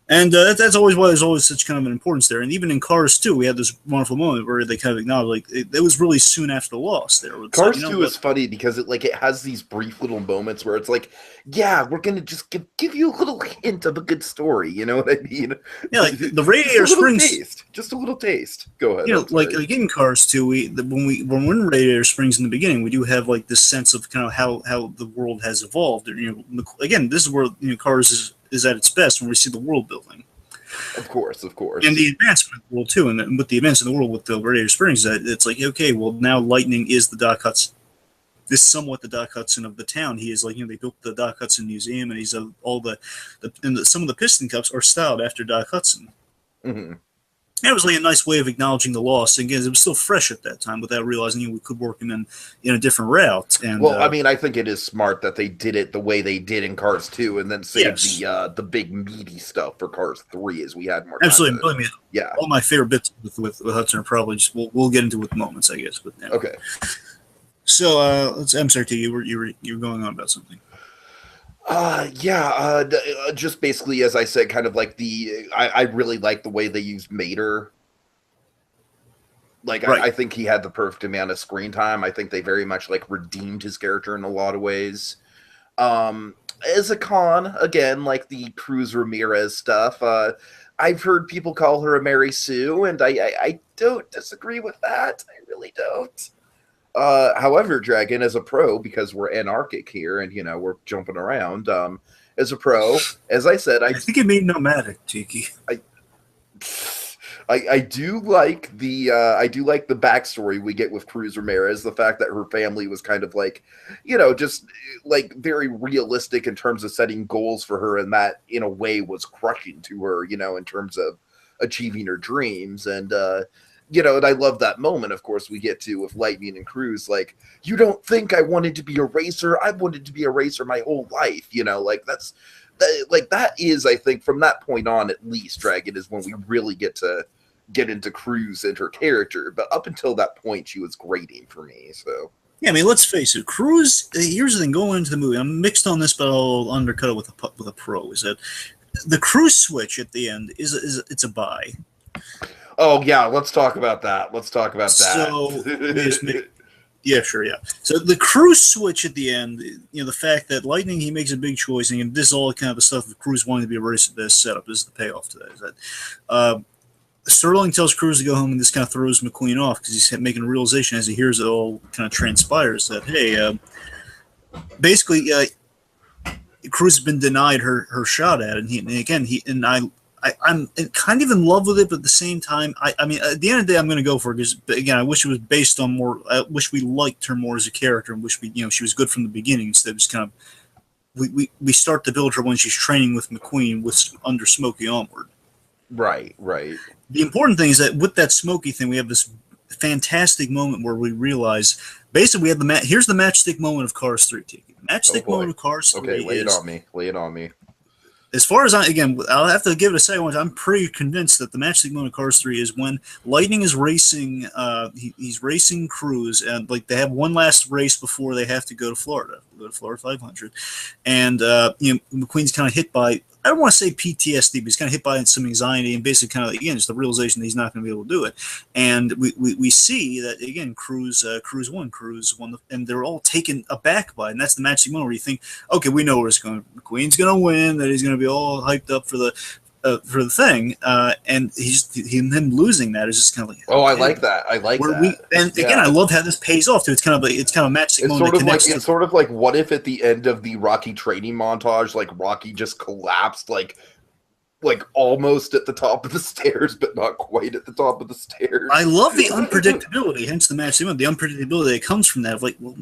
Speaker 2: And that's always why there's always such kind of an importance there. And even in Cars 2, we had this wonderful moment where they kind of acknowledge, it was really soon after the loss there.
Speaker 1: Cars 2 is funny because it has these brief little moments where it's yeah, we're going to just give you a little hint of a good story. You know what I mean?
Speaker 2: Yeah, the Radiator Springs.
Speaker 1: Just a little taste. Go ahead.
Speaker 2: Like in Cars 2, when we're in Radiator Springs in the beginning, we do have this sense of kind of how the world has evolved. Again, this is where Cars is at its best when we see the world building.
Speaker 1: Of course.
Speaker 2: And the advancement of the world too, and with the events in the world with the radio experience, that it's like, okay, well now Lightning is the Doc Hudson. This is somewhat the Doc Hudson of the town. He is like, they built the Doc Hudson Museum, and he's all some of the Piston Cups are styled after Doc Hudson.
Speaker 1: Mm-hmm.
Speaker 2: It was like a nice way of acknowledging the loss. And again, it was still fresh at that time without realizing we could work in a different route. And
Speaker 1: I mean, I think it is smart that they did it the way they did in Cars 2 and then saved the big meaty stuff for Cars 3 as we had more time.
Speaker 2: Absolutely.
Speaker 1: Yeah.
Speaker 2: All my favorite bits with Hudson are probably just, we'll get into with moments, I guess. But yeah.
Speaker 1: Okay.
Speaker 2: So, I'm sorry, T, you were going on about something.
Speaker 1: Just basically, as I said, kind of like I really like the way they used Mater. Like, right. I think he had the perfect amount of screen time. I think they very much like redeemed his character in a lot of ways. As a con, again, like the Cruz Ramirez stuff, I've heard people call her a Mary Sue, and I don't disagree with that. I really don't. However, Dragon, as a pro, because we're anarchic here and, we're jumping around, as a pro, as I said,
Speaker 2: I think it made nomadic, Tiki.
Speaker 1: I do like the backstory we get with Cruz Ramirez, the fact that her family was kind of like, just like very realistic in terms of setting goals for her, and that in a way was crushing to her, in terms of achieving her dreams. And and I love that moment, of course, we get to with Lightning and Cruz, like, you don't think I wanted to be a racer? I wanted to be a racer my whole life, like that is, I think, from that point on, at least, Dragon, is when we really get into Cruz and her character. But up until that point, she was grating for me, so.
Speaker 2: Yeah, I mean, let's face it, Cruz, here's the thing, going into the movie, I'm mixed on this, but I'll undercut it with a pro, is that the Cruz switch at the end it's a buy.
Speaker 1: Oh, yeah, let's talk about that.
Speaker 2: So, yeah, sure, yeah. So the Cruz switch at the end, the fact that Lightning, he makes a big choice, and this is all kind of the stuff that Cruz wanted to be a racer, this setup, this is the payoff to that. Is that Sterling tells Cruz to go home, and this kind of throws McQueen off because he's making a realization as he hears it all kind of transpires that, hey, basically, Cruz has been denied her shot at it, I'm kind of in love with it, but at the same time, I mean, at the end of the day, I'm going to go for it because, again, I wish it was based on more. I wish we liked her more as a character, and wish she was good from the beginning instead of just kind of we start to build her when she's training with McQueen under Smokey onward.
Speaker 1: Right.
Speaker 2: The important thing is that with that Smokey thing, we have this fantastic moment where we realize basically we have here's the matchstick moment of Cars 3. Matchstick moment of Cars 3.
Speaker 1: Okay, lay it on me.
Speaker 2: As far as I'll have to give it a second. I'm pretty convinced that the matchstick moment of Cars 3 is when Lightning is racing. He's racing Cruz, and like they have one last race before they have to go to Florida 500, and McQueen's kind of hit by, I don't want to say PTSD, but he's kind of hit by some anxiety and basically kind of, again, just the realization that he's not going to be able to do it. And we see that, again, Cruz won, and they're all taken aback by it. And that's the matching moment where you think, okay, we know where it's going. McQueen's going to win, that he's going to be all hyped up for the thing, and him losing that is just kind of like,
Speaker 1: oh, I like that.
Speaker 2: Again, I love how this pays off too. It's kind of a matchstick moment.
Speaker 1: It's sort of like what if at the end of the Rocky training montage, like Rocky just collapsed, like almost at the top of the stairs, but not quite at the top of the stairs.
Speaker 2: I love the unpredictability, hence the matchstick moment. The unpredictability that comes from that, of like, well,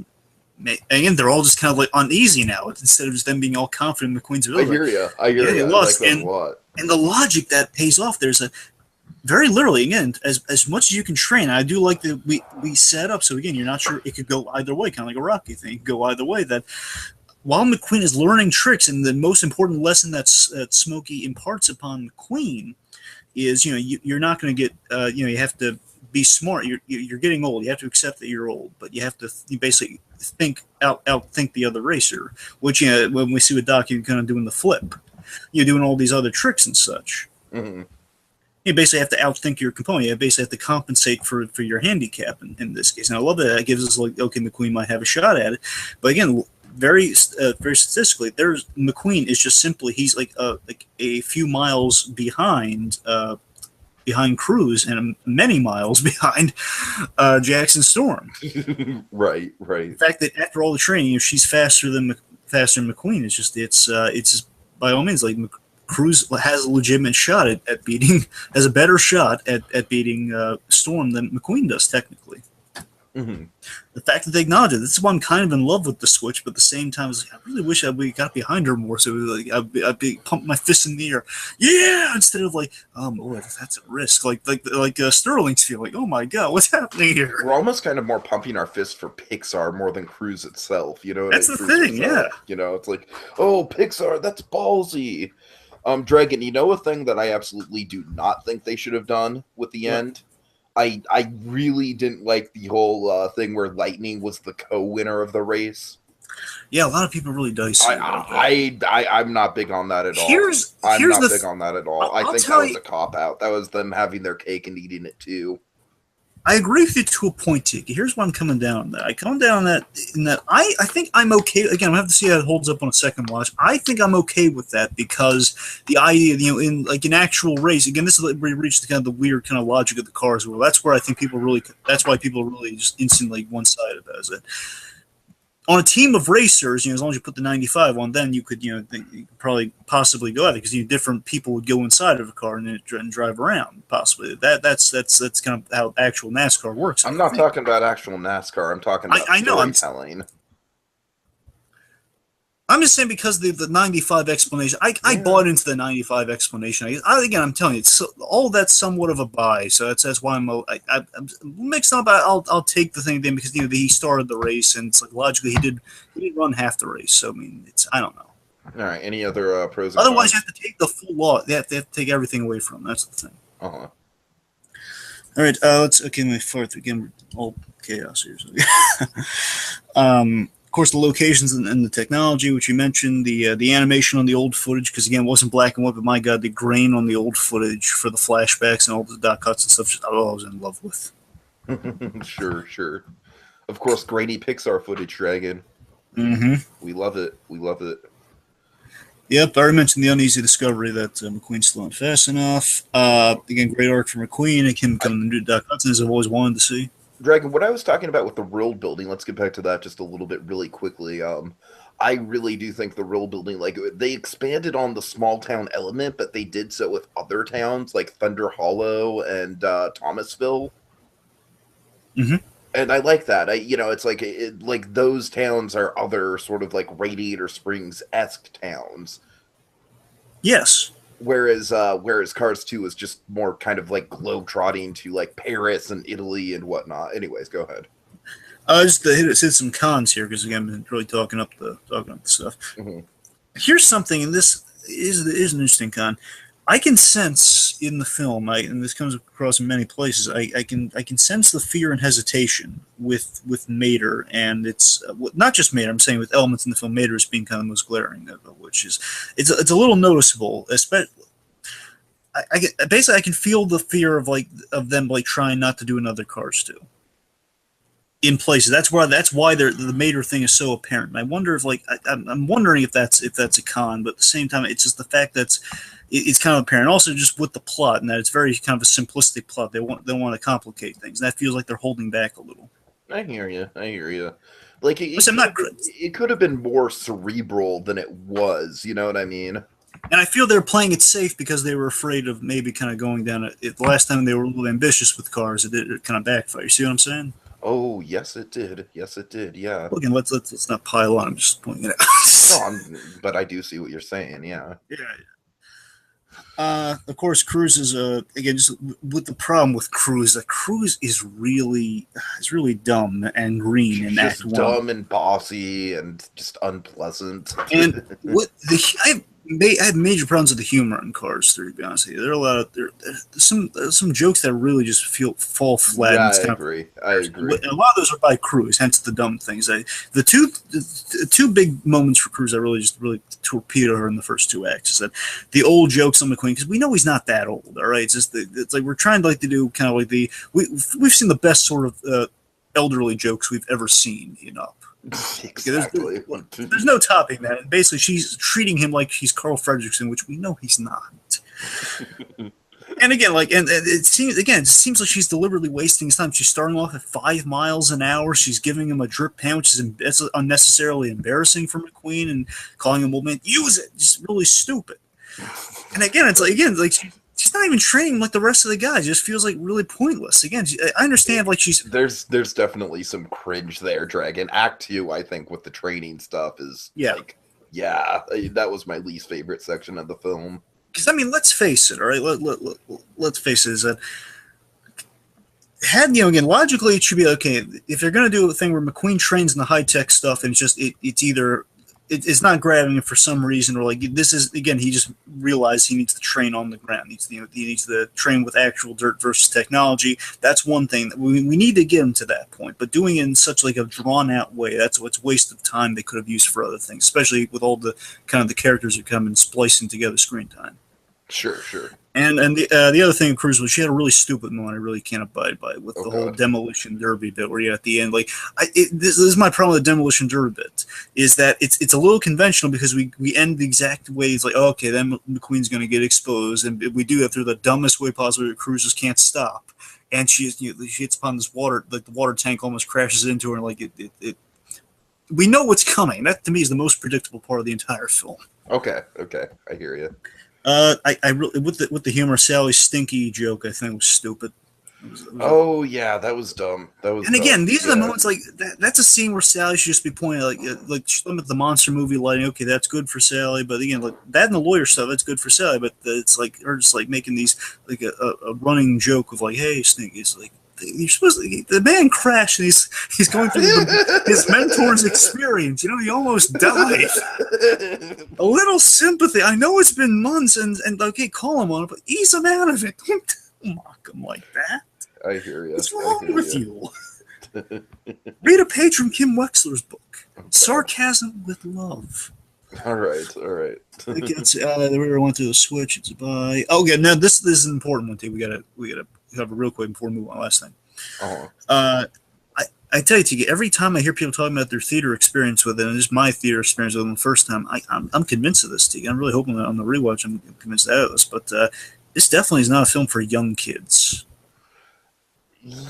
Speaker 2: again, they're all just kind of like uneasy now instead of just them being all confident in McQueen's ability.
Speaker 1: I hear you. I like that a lot.
Speaker 2: And the logic that pays off, there's a very literally, again, as much as you can train. I do like that we set up so, again, you're not sure it could go either way, kind of like a Rocky thing. It could go either way. That while McQueen is learning tricks, and the most important lesson that Smokey imparts upon McQueen is, you're not going to get, you have to be smart. You're getting old. You have to accept that you're old, but you have to basically outthink the other racer. Which when we see with Doc, you're kind of doing the flip. You're doing all these other tricks and such.
Speaker 1: Mm-hmm.
Speaker 2: You basically have to outthink your component. You basically have to compensate for your handicap in this case. And I love that. It gives us like, okay, McQueen might have a shot at it, but again, very statistically, McQueen is just simply he's like a few miles behind Cruz and many miles behind Jackson Storm.
Speaker 1: Right.
Speaker 2: The fact that after all the training, she's faster than McQueen is just it's by all means, like Cruise has a legitimate shot at beating, has a better shot at beating Storm than McQueen does technically.
Speaker 1: Mm-hmm.
Speaker 2: The fact that they acknowledge it, this is why I'm kind of in love with the Switch, but at the same time, it's like, I really wish we got behind her more. So like, I'd be pumping my fists in the air, yeah, instead of like, oh boy, that's a risk. Like Sterling's feel like, oh my god, what's happening here?
Speaker 1: We're almost kind of more pumping our fists for Pixar more than Cruise itself. You know,
Speaker 2: that's the thing, yeah.
Speaker 1: You know, it's like, oh, Pixar, that's ballsy. Dragon, you know a thing that I absolutely do not think they should have done with the end? I really didn't like the whole thing where Lightning was the co-winner of the race.
Speaker 2: Yeah, a lot of people really dicey.
Speaker 1: I'm not big on that at all. I'm not big on that at all. I think that was a cop-out. That was them having their cake and eating it too.
Speaker 2: I agree with you to a point, Tiki. Here's why I'm coming down on that. I come down on that in that I think I'm okay. Again, I have to see how it holds up on a second watch. I think I'm okay with that because the idea, you know, in like an actual race, again, this is where you reach the kind of the weird kind of logic of the cars. Well, that's where I think that's why people really just instantly one-sided as it. On a team of racers, you know, as long as you put the 95 on, then you could, you know, you could probably possibly go at it because different people would go inside of a car and drive around. Possibly that's kind of how actual NASCAR works.
Speaker 1: I'm not talking about actual NASCAR. I'm talking about storytelling.
Speaker 2: I'm just saying because the 95 explanation, I bought into the 95 explanation. Again, I'm telling you, it's all that's somewhat of a buy. So that's why I'm mixed up. I'll take the thing then because you know he started the race and it's like logically he did run half the race. So I mean, I don't know.
Speaker 1: All right. Any other pros?
Speaker 2: Otherwise, you have to take the full law. They have to take everything away from them. That's the thing.
Speaker 1: Uh-huh.
Speaker 2: All right. Let's move forward again. All chaos here. So. Of course, the locations and the technology, which you mentioned, the animation on the old footage, because again, it wasn't black and white, but my God, the grain on the old footage for the flashbacks and all the dot cuts and stuff, I was in love with.
Speaker 1: Sure. Of course, grainy Pixar footage, Dragon.
Speaker 2: Mm-hmm.
Speaker 1: We love it.
Speaker 2: Yep, I already mentioned the uneasy discovery that McQueen's still not fast enough. Again, great arc for McQueen. It can become the new Doc Hudson, as I've always wanted to see.
Speaker 1: Dragon, what I was talking about with the world building, let's get back to that just a little bit really quickly. I really do think the world building, like, they expanded on the small town element, but they did so with other towns like Thunder Hollow and Thomasville.
Speaker 2: Mm-hmm.
Speaker 1: And I like that. It's like those towns are other sort of like Radiator Springs-esque towns.
Speaker 2: Yes.
Speaker 1: Whereas Cars 2 is just more kind of like globetrotting to like Paris and Italy and whatnot. Anyways, go ahead.
Speaker 2: Just to hit some cons here because again, I'm really talking up the stuff.
Speaker 1: Mm-hmm.
Speaker 2: Here's something, and this is an interesting con. I can sense in the film, and this comes across in many places. I can sense the fear and hesitation with Mater, and it's not just Mater. I'm saying with elements in the film, Mater is being kind of the most glaring, which is it's a little noticeable. Especially, I can feel the fear of them like trying not to do another Cars 2 in places. That's why the Mater thing is so apparent. And I wonder if I'm wondering if that's a con, but at the same time, it's just the fact that it's kind of apparent. Also, just with the plot, and that it's very kind of a simplistic plot. They want to complicate things. And that feels like they're holding back a little.
Speaker 1: I hear you. Like it could have been more cerebral than it was. You know what I mean?
Speaker 2: And I feel they're playing it safe because they were afraid of maybe kind of going down it. The last time they were a little ambitious with Cars, it kind of backfired. You see what I'm saying?
Speaker 1: Oh, yes, it did. Yeah.
Speaker 2: Again, let's not pile on. I'm just pointing it out.
Speaker 1: No, but I do see what you're saying. Yeah.
Speaker 2: Yeah. Of course, Cruise is again just with the problem with Cruise. That Cruise is really dumb and green and
Speaker 1: just dumb and bossy and just unpleasant.
Speaker 2: And I have major problems with the humor in Cars 3. To be honest with you, there are a lot of there's some jokes that really just fall flat.
Speaker 1: Yeah, I agree.
Speaker 2: A lot of those are by Cruise, hence the dumb things. The two big moments for Cruise that really torpedo her in the first two acts is that the old jokes on McQueen, because we know he's not that old. All right, it's like we're trying to do kind of like we've seen the best sort of elderly jokes we've ever seen.
Speaker 1: Exactly.
Speaker 2: There's no topping that. And basically, she's treating him like he's Carl Fredricksen, which we know he's not. And again, and it seems like she's deliberately wasting his time. She's starting off at 5 miles an hour. She's giving him a drip pen, which is unnecessarily embarrassing for McQueen, and calling him, "Well, man, use it." Just really stupid. And again, it's like she's not even training like the rest of the guys. It just feels like really pointless. Again, I understand
Speaker 1: there's definitely some cringe there, Dragon. Act 2, I think, with the training stuff is that was my least favorite section of the film.
Speaker 2: Because, I mean, let's face it, all right? Let's face it, is that again, logically, it should be okay. If you're going to do a thing where McQueen trains in the high-tech stuff, and it's either it's not grabbing it for some reason, or like this is, again, he just realized he needs to train on the ground. He needs to train with actual dirt versus technology. That's one thing that we need to get him to that point. But doing it in such like a drawn-out way, that's what's waste of time they could have used for other things, especially with all the kind of the characters who come and splicing together screen time.
Speaker 1: Sure.
Speaker 2: And the other thing in Cruise was she had a really stupid one I really can't abide by with the whole demolition derby bit where at the end, this is my problem with the demolition derby bit, is that it's a little conventional because we end the exact way. It's like, oh, okay, then McQueen's going to get exposed, and we do that through the dumbest way possible. Cruise just can't stop, and she hits upon this water, like the water tank almost crashes into her, and like it we know what's coming. That to me is the most predictable part of the entire film.
Speaker 1: Okay, I hear you.
Speaker 2: I really with the humor, Sally's stinky joke I think was stupid.
Speaker 1: Yeah, that was dumb. And
Speaker 2: again, these are the moments like that's a scene where Sally should just be pointing like she's looking at the monster movie lighting. Okay, that's good for Sally, but again, like that and the lawyer stuff, that's good for Sally. But it's like her just like making these like a running joke of like, hey, Stinky's like. You're supposed to, the man crashed and he's going through his mentor's experience. He almost died. A little sympathy. I know it's been months and okay, call him on it, but ease him out of it. Don't mock him like that.
Speaker 1: I hear you.
Speaker 2: What's wrong with you? Read a page from Kim Wexler's book. Okay. Sarcasm with love.
Speaker 1: All right.
Speaker 2: We went through the switch. It's a buy. Oh, yeah. Now this is an important one too. We gotta cover real quick before we move on. Last thing. I tell you, Tiki, every time I hear people talking about their theater experience with it, and this is my theater experience with them the first time, I'm convinced of this, Tiki. I'm really hoping that on the rewatch I'm convinced of this. But this definitely is not a film for young kids.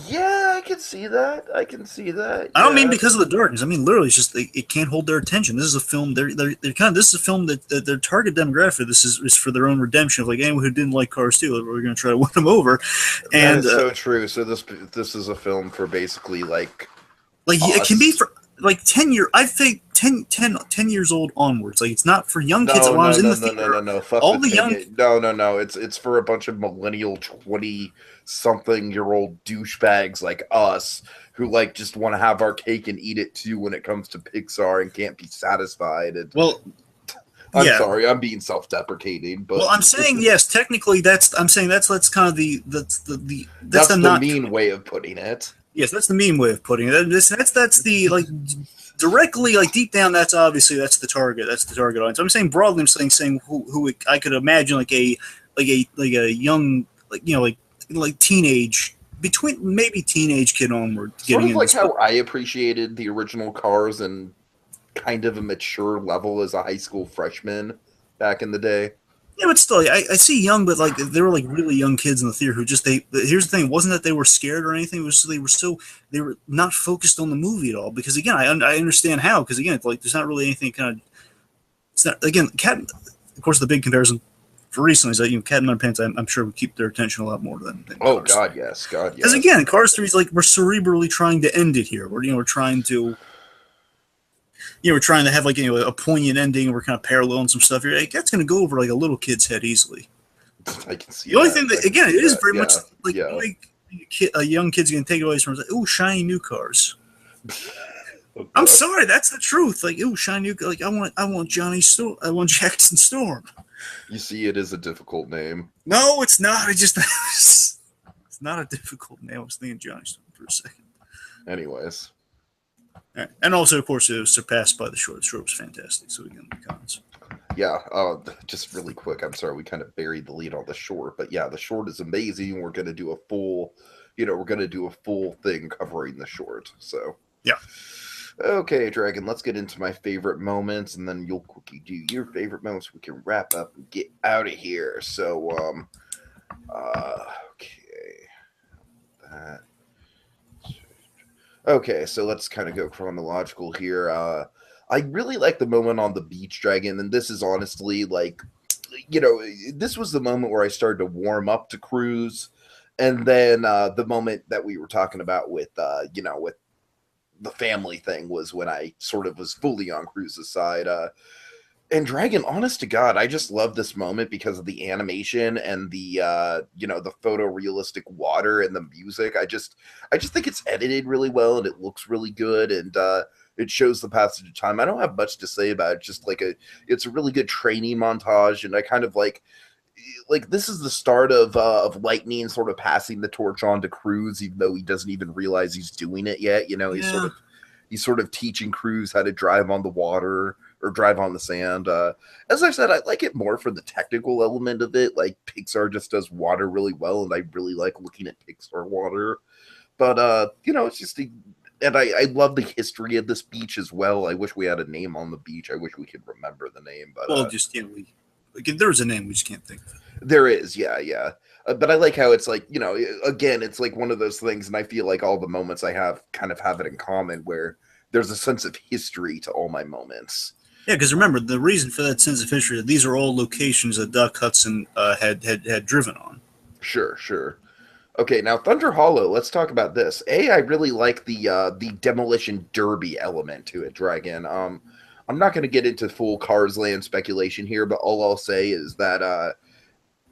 Speaker 1: Yeah, I can see that. Yeah.
Speaker 2: I don't mean because of the darkness. I mean literally, it's just it can't hold their attention. This is a film. This is a film that their target demographic. This is for their own redemption. Of like anyone who didn't like Cars 2, we're going to try to win them over. And
Speaker 1: that is so true. So this is a film for basically like
Speaker 2: it can be for like 10 years. I think 10 years old onwards. Like it's not for young kids.
Speaker 1: No. Fuck
Speaker 2: all the young.
Speaker 1: No. It's for a bunch of millennial 20-something-year-old douchebags like us who like just want to have our cake and eat it too when it comes to Pixar and can't be satisfied. I'm sorry, I'm being self-deprecating, but
Speaker 2: I'm saying yes. Technically, that's kind of that's the
Speaker 1: mean way of putting it.
Speaker 2: Yes, that's the mean way of putting it. That's the like directly like deep down. That's the target. That's the target audience. I'm saying broadly. I'm saying who I could imagine like a young like teenage between maybe teenage kid onward.
Speaker 1: Sort of like how I appreciated the original Cars and kind of a mature level as a high school freshman back in the day.
Speaker 2: Yeah, but still, I see young, but like there were like really young kids in the theater who just here's the thing, it wasn't that they were scared or anything. It was they were not focused on the movie at all. Because again, I understand how. Because again, like there's not really anything kind of. It's not again. Of course, the big comparison for recently is that Cat in Underpants. I'm sure would keep their attention a lot more than Cars.
Speaker 1: God, yes.
Speaker 2: Because again, Cars 3 is like we're cerebrally trying to end it here. We're trying to. We're trying to have like a poignant ending. We're kind of paralleling some stuff here. Like, that's going to go over like a little kid's head easily.
Speaker 1: I can see.
Speaker 2: The only thing that again, it is very much like a young kid's going to take it away from like, ooh, shiny new cars. Oh, I'm sorry, that's the truth. Like, ooh, shiny new. Like, I want I want Jackson Storm.
Speaker 1: You see, it is a difficult name.
Speaker 2: No, it's not. It's not a difficult name. I was thinking Johnny Storm for a second.
Speaker 1: Anyways.
Speaker 2: Right. And also, of course, it was surpassed by the short. The short was fantastic. So again, the cons.
Speaker 1: Yeah, just really quick. I'm sorry we kind of buried the lead on the short, but yeah, the short is amazing. We're going to do a full, thing covering the short. So
Speaker 2: yeah.
Speaker 1: Okay, Dragon. Let's get into my favorite moments, and then you'll quickly do your favorite moments. We can wrap up and get out of here. So, Okay. That. Okay, so let's kind of go chronological here. I really like the moment on the beach, Dragon, and this is honestly like, this was the moment where I started to warm up to Cruz, and then the moment that we were talking about with, with the family thing was when I sort of was fully on Cruz's side. And Dragon, honest to God, I just love this moment because of the animation and the the photorealistic water and the music. I just think it's edited really well and it looks really good and it shows the passage of time. I don't have much to say about it. Just like it's a really good training montage, and I kind of like this is the start of Lightning sort of passing the torch on to Cruz, even though he doesn't even realize he's doing it yet.
Speaker 2: Yeah.
Speaker 1: He's sort of teaching Cruz how to drive on the water or drive on the sand. As I said, I like it more for the technical element of it. Like Pixar just does water really well, and I really like looking at Pixar water. But it's just and I love the history of this beach as well. I wish we had a name on the beach. I wish we could remember the name. But
Speaker 2: Well, just if there was a name, we just can't think of it.
Speaker 1: there is, yeah. But I like how it's like, again, it's like one of those things, and I feel like all the moments I have kind of have it in common, where there's a sense of history to all my moments.
Speaker 2: Yeah, because remember, the reason for that sense of history, these are all locations that Doc Hudson had driven on.
Speaker 1: Sure. Okay, now Thunder Hollow, let's talk about this. I really like the demolition derby element to it, Dragon. I'm not going to get into full Cars Land speculation here, but all I'll say is that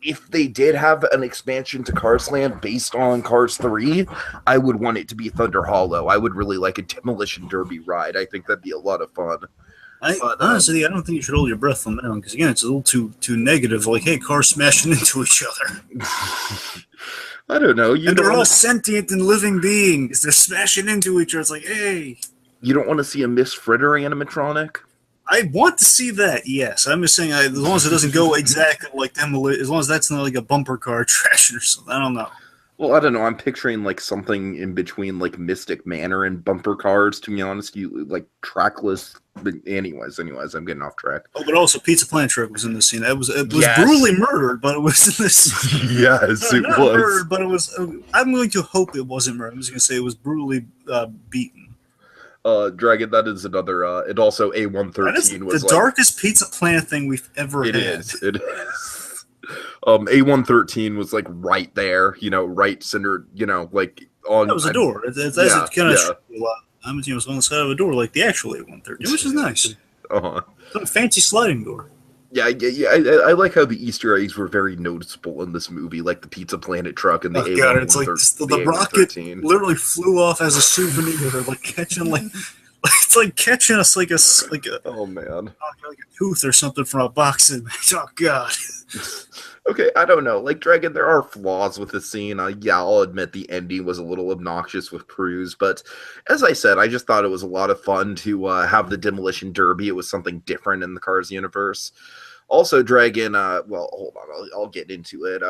Speaker 1: if they did have an expansion to Cars Land based on Cars 3, I would want it to be Thunder Hollow. I would really like a demolition derby ride. I think that'd be a lot of fun.
Speaker 2: Honestly, I don't think you should hold your breath on that one, because again, it's a little too negative. Like, hey, cars smashing into each other.
Speaker 1: I don't know.
Speaker 2: And they're all sentient and living beings. They're smashing into each other. It's like, hey.
Speaker 1: You don't want to see a Miss Fritter animatronic?
Speaker 2: I want to see that, yes. I'm just saying, as long as it doesn't go exactly like demolition, as long as that's not like a bumper car trashing or something. I don't know.
Speaker 1: Well, I don't know. I'm picturing like something in between like Mystic Manor and bumper cars, to be honest. You like trackless. But anyways, I'm getting off track.
Speaker 2: Oh, but also Pizza Plant Truck was in this scene. It was brutally murdered, but it was in this.
Speaker 1: Yes, it was.
Speaker 2: Murdered, but it was. I'm going to hope it wasn't murdered. I'm just going to say it was brutally beaten.
Speaker 1: Dragon, that is another. It also A113 was
Speaker 2: the darkest Pizza Plant thing we've ever had.
Speaker 1: It is. A113 was like right there, right centered, like on.
Speaker 2: That was a door. That's kind of. I'm on the side of a door, like the actual A113, which is nice. It's a fancy sliding door.
Speaker 1: Yeah. I like how the Easter eggs were very noticeable in this movie, like the Pizza Planet truck and the A113. God, it's like
Speaker 2: the rocket literally flew off as a souvenir, like catching it's like catching us like a
Speaker 1: oh man,
Speaker 2: like a tooth or something from a box. Oh god.
Speaker 1: Okay, I don't know. Like Dragon, there are flaws with the scene. I'll admit the ending was a little obnoxious with Cruz, but as I said, I just thought it was a lot of fun to have the demolition derby. It was something different in the Cars universe. Also, Dragon. Well, hold on, I'll get into it.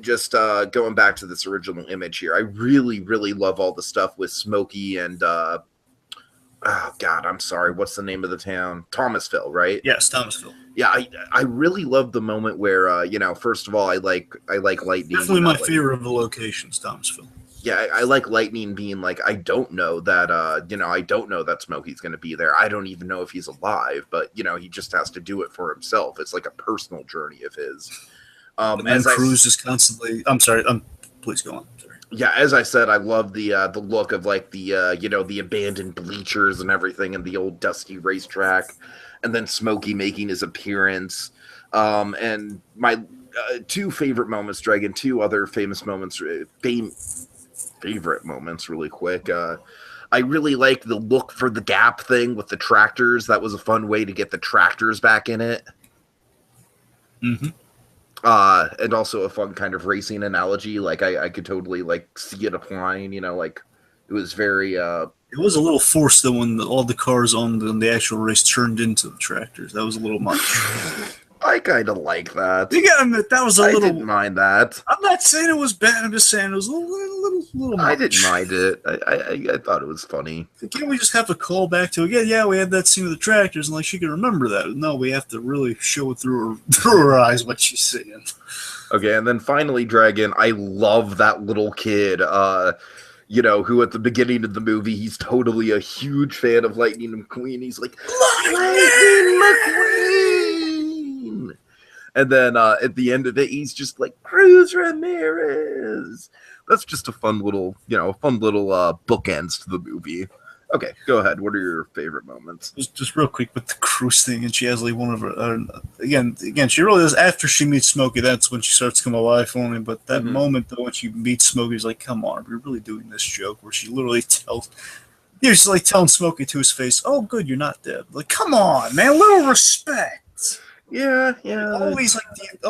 Speaker 1: Just going back to this original image here, I really, really love all the stuff with Smokey and. Oh God, I'm sorry. What's the name of the town? Thomasville, right?
Speaker 2: Yes, Thomasville.
Speaker 1: Yeah, I really love the moment where first of all, I like Lightning.
Speaker 2: Definitely my favorite of the locations, Thomasville.
Speaker 1: Yeah, I like Lightning being like, I don't know that I don't know that Smokey's going to be there. I don't even know if he's alive, but he just has to do it for himself. It's like a personal journey of his.
Speaker 2: And Cruz is constantly. I'm sorry. Please go on.
Speaker 1: Yeah, as I said, I love the look of like the abandoned bleachers and everything and the old dusty racetrack, and then Smokey making his appearance. And my two favorite moments, Dragon, two other famous moments, favorite moments, really quick. I really like the look for the gap thing with the tractors. That was a fun way to get the tractors back in it.
Speaker 2: Mm-hmm.
Speaker 1: And also a fun kind of racing analogy. Like I could totally like see it applying, like it was very it
Speaker 2: was a little forced though when all the cars on the actual race turned into the tractors. That was a little much.
Speaker 1: I kind of like that.
Speaker 2: You gotta admit, that was a
Speaker 1: I
Speaker 2: little...
Speaker 1: didn't mind that.
Speaker 2: I'm not saying it was bad, I'm just saying it was a little much.
Speaker 1: I didn't mind it. I thought it was funny.
Speaker 2: Can't we just have to call back to, again, yeah, we had that scene with the tractors, and like she can remember that. No, we have to really show it through her eyes what she's saying.
Speaker 1: Okay, and then finally, Dragon, I love that little kid, who at the beginning of the movie, he's totally a huge fan of Lightning McQueen. He's like, Lightning McQueen! And then at the end of it, he's just like, Cruz Ramirez! That's just a fun little bookends to the movie. Okay, go ahead. What are your favorite moments?
Speaker 2: Just real quick with the Cruz thing, and she has like one of her again. She really does. After she meets Smokey, that's when she starts to come alive for me. But that moment though, when she meets Smokey, is like, come on, we're really doing this joke where she literally tells, she's like telling Smokey to his face, "Oh, good, you're not dead." Like, come on, man, a little respect.
Speaker 1: Yeah.
Speaker 2: Always like,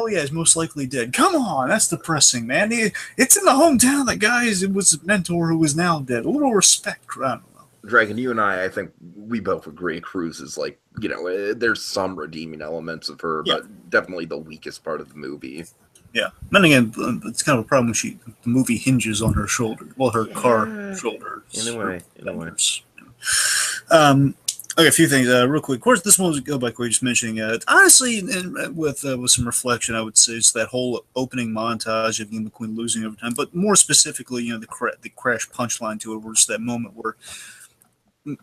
Speaker 2: he's most likely dead. Come on, that's depressing, man. It's in the hometown that guy was a mentor who is now dead. A little respect, I don't know.
Speaker 1: Dragon, you and I think we both agree Cruz is like, there's some redeeming elements of her, but definitely the weakest part of the movie.
Speaker 2: Yeah. Then again, it's kind of a problem when the movie hinges on her shoulder. Well, her car shoulder.
Speaker 1: In a way.
Speaker 2: Okay, a few things real quick. Of course, this one was go back where you're just mentioning. Honestly, with some reflection, I would say it's that whole opening montage of McQueen losing over time, but more specifically, the crash punchline to it, where it's that moment where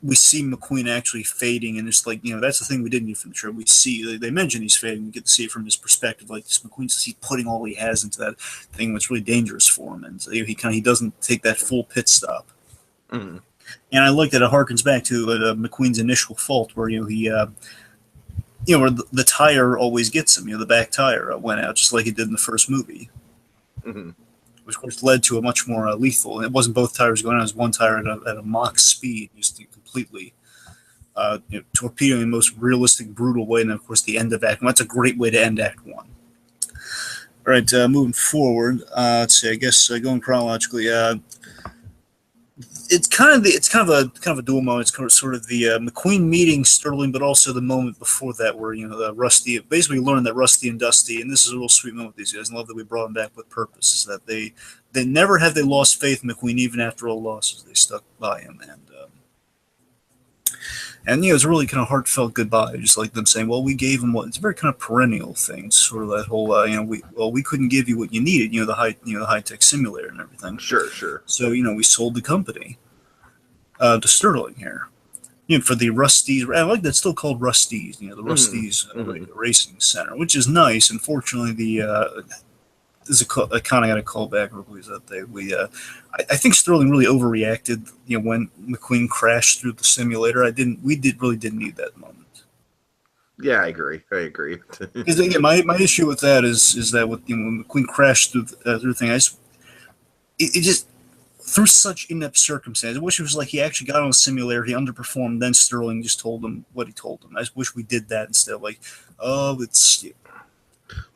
Speaker 2: we see McQueen actually fading, and it's like, that's the thing we didn't get from the show. We see, they mention he's fading. We get to see it from his perspective. Like, McQueen's he's putting all he has into that thing that's really dangerous for him, and so he doesn't take that full pit stop.
Speaker 1: Mm.
Speaker 2: And I like that it harkens back to McQueen's initial fault, where he, where the tire always gets him. The back tire went out just like it did in the first movie.
Speaker 1: Mm-hmm.
Speaker 2: Which of course led to a much more lethal. It wasn't both tires going out; it was one tire at a Mach speed, just completely torpedoing in the most realistic, brutal way. And then, of course, the end of Act 1. That's a great way to end Act 1. All right, moving forward. Let's see. I guess going chronologically, it's kind of a dual moment. It's sort of the McQueen meeting Sterling, but also the moment before that where the Rusty basically learned that Rusty and Dusty, and this is a real sweet moment with these guys. I love that we brought them back with purpose. Is that they never have they lost faith in McQueen, even after all losses. They stuck by him, and it's a really kind of heartfelt goodbye. Just like them saying, "Well, we gave him what." It's a very kind of perennial thing, sort of that whole we couldn't give you what you needed. The high tech simulator and everything.
Speaker 1: Sure.
Speaker 2: So we sold the company to Sterling here. For the Rusty's, I like that's still called Rusty's. The Rusty's Racing Center, which is nice. Unfortunately, I kind of got to call back real quick that I think Sterling really overreacted. When McQueen crashed through the simulator, we really didn't need that moment.
Speaker 1: Yeah, I agree.
Speaker 2: Because again, my issue with that is that with when McQueen crashed through the thing, it just through such inept circumstances. I wish it was like he actually got on a simulator, he underperformed, then Sterling just told him what he told him. I just wish we did that instead of like, it's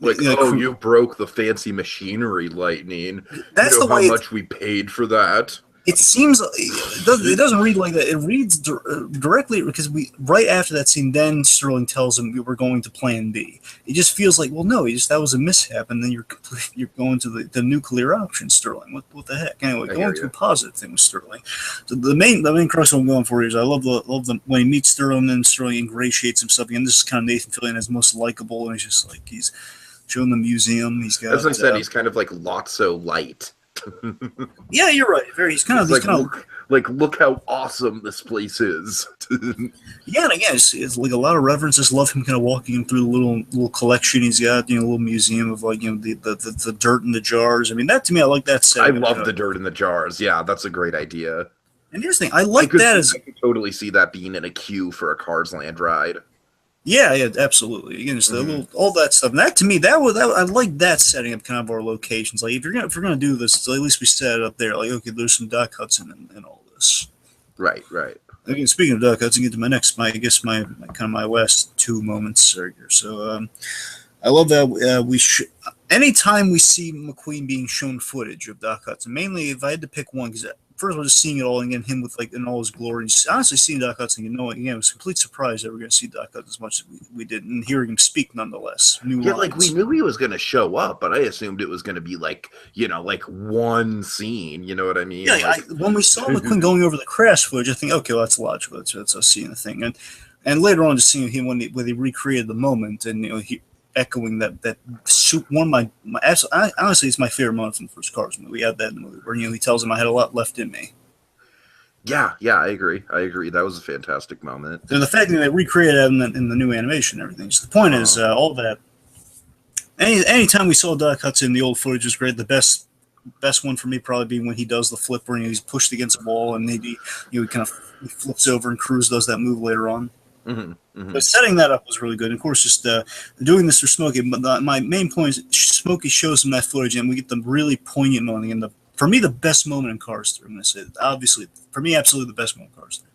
Speaker 1: like, you broke the fancy machinery, Lightning.
Speaker 2: That's
Speaker 1: how much we paid for that.
Speaker 2: It seems it doesn't read like that. It reads directly because right after that scene, then Sterling tells him we were going to Plan B. It just feels like, well, no, that was a mishap, and then you're going to the nuclear option, Sterling. What the heck? Anyway, going to a positive thing with Sterling. So the main crux I'm going for is I love the when he meets Sterling, and Sterling ingratiates himself. And this is kind of Nathan Fillion as most likable, and he's just like he's showing the museum. He's got.
Speaker 1: As I said, he's kind of like Lotso light.
Speaker 2: Yeah, you're right. He's kind of
Speaker 1: look how awesome this place is.
Speaker 2: Yeah, and again, it's like a lot of references. Love him kind of walking him through the little collection he's got. A little museum of the dirt in the jars. I mean, that to me, I like that set.
Speaker 1: I love the dirt in the jars. Yeah, that's a great idea.
Speaker 2: And here's the thing, I could
Speaker 1: totally see that being in a queue for a Cars Land ride.
Speaker 2: Yeah, absolutely. Again, just all that stuff. And that to me, I like that setting up kind of our locations. Like if we're gonna do this, at least we set it up there. Like, okay, there's some Doc Hudson and all this. Right. Again, speaking of Doc Hudson, get to my last two moments here. So I love that anytime we see McQueen being shown footage of Doc Hudson, mainly if I had to pick one, because first of all, just seeing it all and again, him with like in all his glory. Just honestly, seeing Doc Hudson, again, it was a complete surprise that we're going to see Doc Hudson as much as we did, and hearing him speak nonetheless. New
Speaker 1: Yeah,
Speaker 2: lines.
Speaker 1: like we knew he was going to show up, but I assumed it was going to be like, like one scene. You know what I mean?
Speaker 2: Yeah,
Speaker 1: like,
Speaker 2: when we saw McQueen going over the crash footage, I think, okay, well, that's logical. That's us seeing the thing, and later on, just seeing him when he recreated the moment, and he echoing that one of my honestly, it's my favorite moment from the first Cars movie. We had that in the movie where he tells him I had a lot left in me.
Speaker 1: Yeah, I agree. That was a fantastic moment.
Speaker 2: And the fact that they recreated it in the new animation and everything. Just the point is, all that. Anytime we saw Doc Hudson, the old footage was great. The best one for me probably being when he does the flip where he's pushed against a wall and maybe he kind of flips over, and Cruz does that move later on.
Speaker 1: Mm-hmm, mm-hmm.
Speaker 2: But setting that up was really good. And of course, just doing this for Smokey. But my main point is Smokey shows him that footage, and we get the really poignant moment. And for me, the best moment in Cars 3, I'm going to say, obviously, for me, absolutely the best moment in Cars 3,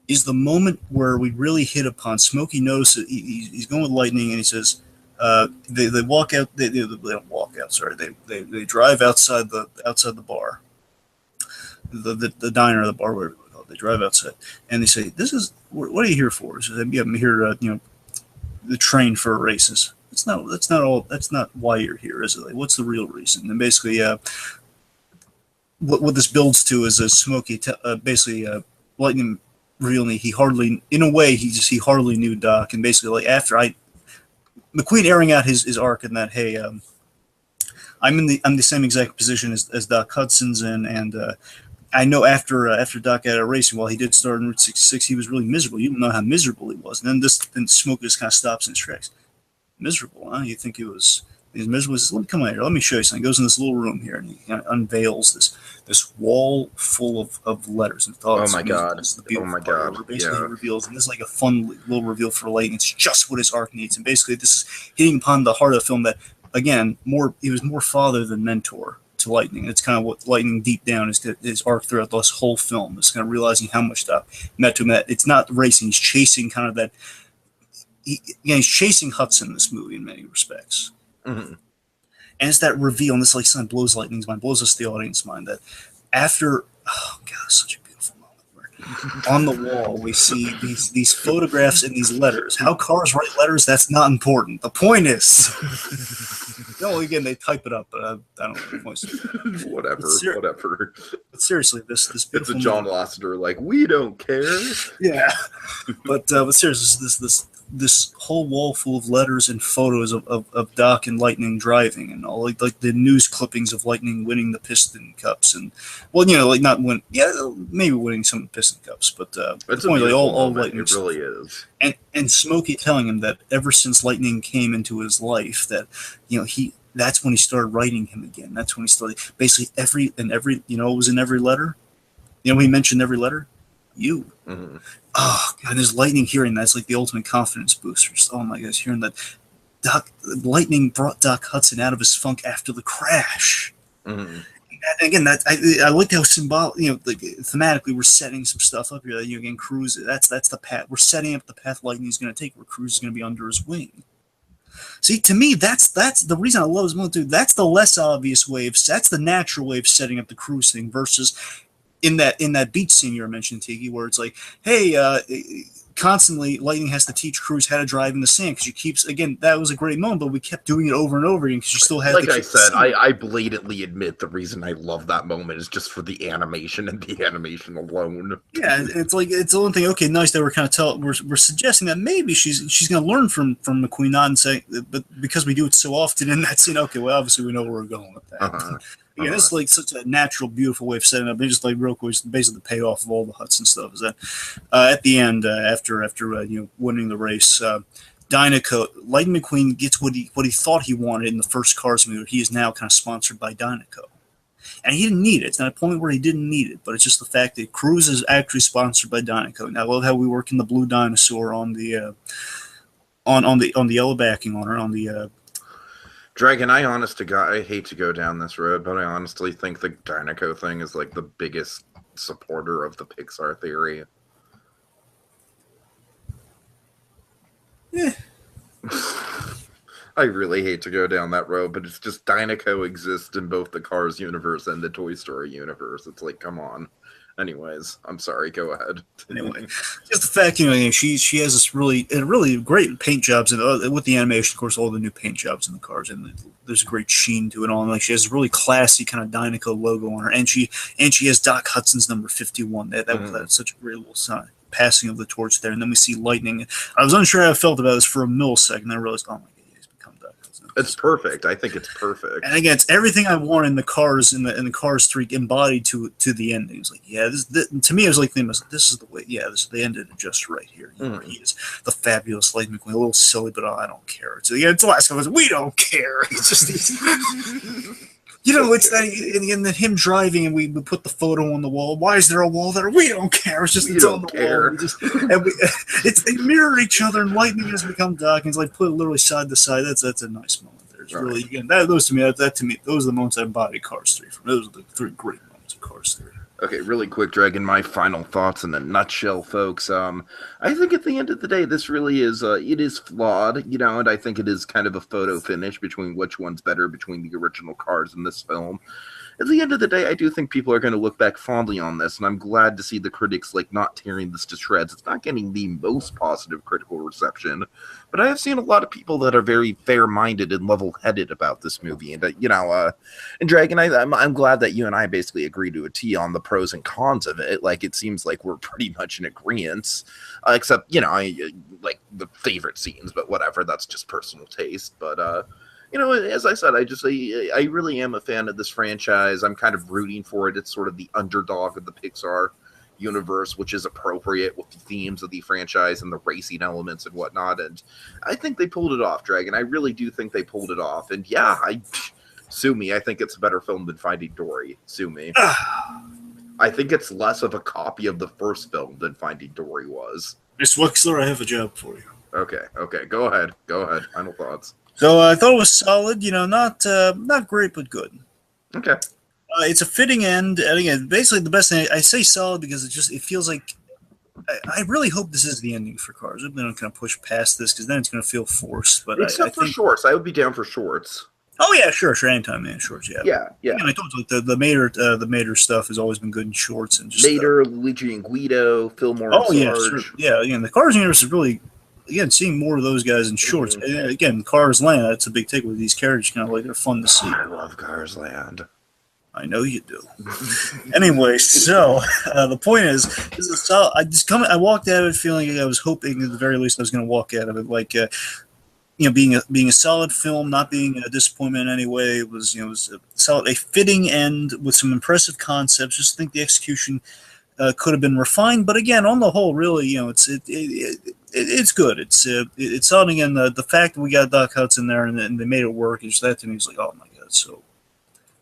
Speaker 2: is the moment where we really hit upon Smokey knows that he's going with Lightning, and he says, they walk out. They don't walk out. Sorry, they drive outside the bar, the diner or the bar, whatever. They drive outside, and they say, "This is what are you here for?" He says, "Yeah, I'm here, the train for races." That's not why you're here, is it? Like, what's the real reason? And basically, what this builds to is a Smokey, basically, Lightning revealing he hardly knew Doc, and basically, like after McQueen airing out his arc in that, hey, I'm the same exact position as Doc Hudson's in, and I know after Doc got out of racing, while he did start in Route 66, he was really miserable. You don't know how miserable he was. And then Smokey just kind of stops in his tracks. Miserable, huh? You think he's miserable? He says, let me come out here. Let me show you something. He goes in this little room here, and he kind of unveils this wall full of letters and thoughts.
Speaker 1: Oh my God.
Speaker 2: He reveals, and this is like a fun little reveal for Lightning. It's just what his arc needs. And basically, this is hitting upon the heart of the film that, again, he was more father than mentor to Lightning. It's kind of what Lightning deep down is his arc throughout this whole film. It's kind of realizing how much Doc meant to him. That it's not racing. He's chasing kind of that. He's chasing Hudson in this movie in many respects.
Speaker 1: Mm-hmm.
Speaker 2: And it's that reveal, and this like something blows Lightning's mind, blows us the audience mind, that after, oh God, it's such a beautiful moment where on the wall we see these photographs and these letters. How cars write letters, that's not important. The point is, again, they type it up, but I don't know.
Speaker 1: Whatever.
Speaker 2: But seriously, this beautiful
Speaker 1: it's a John Lasseter, like, we don't care.
Speaker 2: Yeah. But seriously, this whole wall full of letters and photos of Doc and Lightning driving, and all like the news clippings of Lightning winning the Piston Cups, and maybe winning some Piston Cups, but
Speaker 1: it's
Speaker 2: the point, like all
Speaker 1: moment.
Speaker 2: Lightning,
Speaker 1: it really is.
Speaker 2: And Smokey telling him that ever since Lightning came into his life, that that's when he started writing him again. That's when he started basically every what was in every letter. He mentioned every letter. You.
Speaker 1: Mm-hmm.
Speaker 2: Oh God, there's Lightning hearing that. It's like the ultimate confidence booster. Just, oh my God, hearing that Lightning brought Doc Hudson out of his funk after the crash.
Speaker 1: Mm-hmm.
Speaker 2: And again, I like how symbolic, like thematically we're setting some stuff up here. That again, Cruz. That's the path. We're setting up the path Lightning's going to take, where Cruz is going to be under his wing. See, to me, that's the reason I love this movie too. That's the less obvious way. That's the natural way of setting up the Cruz thing versus in that beach scene you were mentioning, Tiki, where it's like, hey, constantly Lightning has to teach Cruz how to drive in the sand, because that was a great moment, but we kept doing it over and over again because you still had
Speaker 1: like I said, I blatantly admit the reason I love that moment is just for the animation and the animation alone.
Speaker 2: Yeah, it's like it's the one thing. Okay, nice that we're kind of we're suggesting that maybe she's going to learn from McQueen, not and say, but because we do it so often in that scene, okay, well obviously we know where we're going with that.
Speaker 1: Uh-huh.
Speaker 2: Yeah, this is like such a natural, beautiful way of setting up. It's just like real quick, basically the payoff of all the Hudson stuff is that at the end, after winning the race, Dynaco, Lightning McQueen gets what he thought he wanted in the first Cars movie. He is now kind of sponsored by Dynaco, and he didn't need it. It's not a point where he didn't need it, but it's just the fact that Cruz is actually sponsored by Dynaco. And I love how we work in the blue dinosaur on the yellow backing on her on the.
Speaker 1: Dragon, I hate to go down this road, but I honestly think the Dynaco thing is like the biggest supporter of the Pixar theory.
Speaker 2: Yeah.
Speaker 1: I really hate to go down that road, but it's just Dinoco exists in both the Cars universe and the Toy Story universe. It's like, come on. Anyways, I'm sorry. Go ahead.
Speaker 2: Anyway, just the fact, she has this really great paint jobs, and with the animation, of course, all the new paint jobs in the cars, and there's a great sheen to it all. And like, she has a really classy kind of Dynaco logo on her, and she has Doc Hudson's number 51. That's such a great little sign. Passing of the torch there, and then we see lightning. I was unsure how I felt about this for a millisecond. I realized, oh my god, he's become Doc Hudson.
Speaker 1: It's perfect. I think it's perfect.
Speaker 2: And again, it's everything I want in the Cars in the Cars 3 embodied to the ending. It's like, yeah, to me, it was like, this is the way. Yeah, they ended it just right here. He is the fabulous Lightning McQueen. A little silly, but I don't care. So yeah, it's the last one. We don't care. He's it's that, and then him driving, and we put the photo on the wall. Why is there a wall there? We don't care. It's just it's on the wall. They mirror each other, and Lightning has become Doc, and it's like put literally side to side. That's a nice moment there. It's really, again, those to me, those are the moments I embody Cars 3 from. Those are the 3 great moments of Cars 3.
Speaker 1: Okay, really quick, Dragon, my final thoughts in a nutshell, folks. I think at the end of the day, this really is, it is flawed, and I think it is kind of a photo finish between which one's better between the original Cars and this film. At the end of the day, I do think people are going to look back fondly on this, and I'm glad to see the critics, not tearing this to shreds. It's not getting the most positive critical reception, but I have seen a lot of people that are very fair-minded and level-headed about this movie, and, and Dragon, I'm glad that you and I basically agree to a T on the pros and cons of it. It seems like we're pretty much in agreement, except, I like the favorite scenes, but whatever, that's just personal taste, but, as I said, I really am a fan of this franchise. I'm kind of rooting for it. It's sort of the underdog of the Pixar universe, which is appropriate with the themes of the franchise and the racing elements and whatnot. And I think they pulled it off, Dragon. I really do think they pulled it off. And yeah, sue me. I think it's a better film than Finding Dory. Sue me. I think it's less of a copy of the first film than Finding Dory was.
Speaker 2: Miss Wexler, I have a job for you.
Speaker 1: Okay. Go ahead. Final thoughts.
Speaker 2: So I thought it was solid, not great, but good.
Speaker 1: Okay.
Speaker 2: It's a fitting end, and again, basically the best thing, I say solid because it feels like, I really hope this is the ending for Cars. I hope they don't kind of push past this, because then it's going to feel forced. But
Speaker 1: Except for shorts. I would be down for shorts.
Speaker 2: Oh yeah, sure, anytime, man, shorts, yeah.
Speaker 1: Yeah.
Speaker 2: And I told you, the Mater stuff has always been good in shorts, and just
Speaker 1: Mater, Luigi and Guido, Fillmore,
Speaker 2: and
Speaker 1: Sarge.
Speaker 2: Yeah, sure. Yeah. Again, the Cars universe is really, again, seeing more of those guys in shorts. Mm-hmm. Again, Cars Land, that's a big take with these characters. Kind of they're fun to see.
Speaker 1: I love Cars Land.
Speaker 2: I know you do. Anyway, so the point is, this is solid. I walked out of it feeling I was hoping at the very least I was going to walk out of it being a solid film, not being a disappointment in any way. It was a fitting end with some impressive concepts. Just think the execution could have been refined, but again, on the whole, really, it's good. It's solid. Again, the fact that we got Doc Hudson there and they made it work, is that to me is like, oh my god. So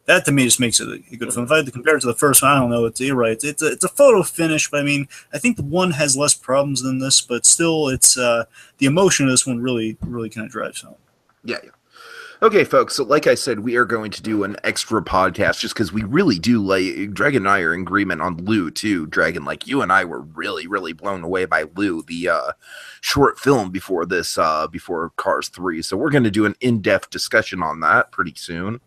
Speaker 2: that to me just makes it a good film. If I had to compare it to the first one, I don't know. You're right. It's a photo finish, but I mean, I think the one has less problems than this, but still, it's the emotion of this one really kind of drives home.
Speaker 1: Yeah. Okay, folks, so like I said, we are going to do an extra podcast just because we really do, Dragon and I are in agreement on Lou, too. Dragon, you and I were really, really blown away by Lou, the short film before Cars 3. So we're going to do an in-depth discussion on that pretty soon.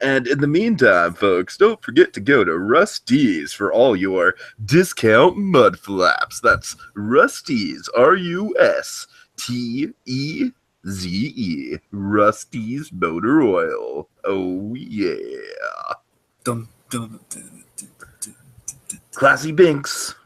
Speaker 1: And in the meantime, folks, don't forget to go to Rusty's for all your discount mud flaps. That's Rusty's, Rusteeze, Rusty's Motor Oil. Oh, yeah. Classy Binks.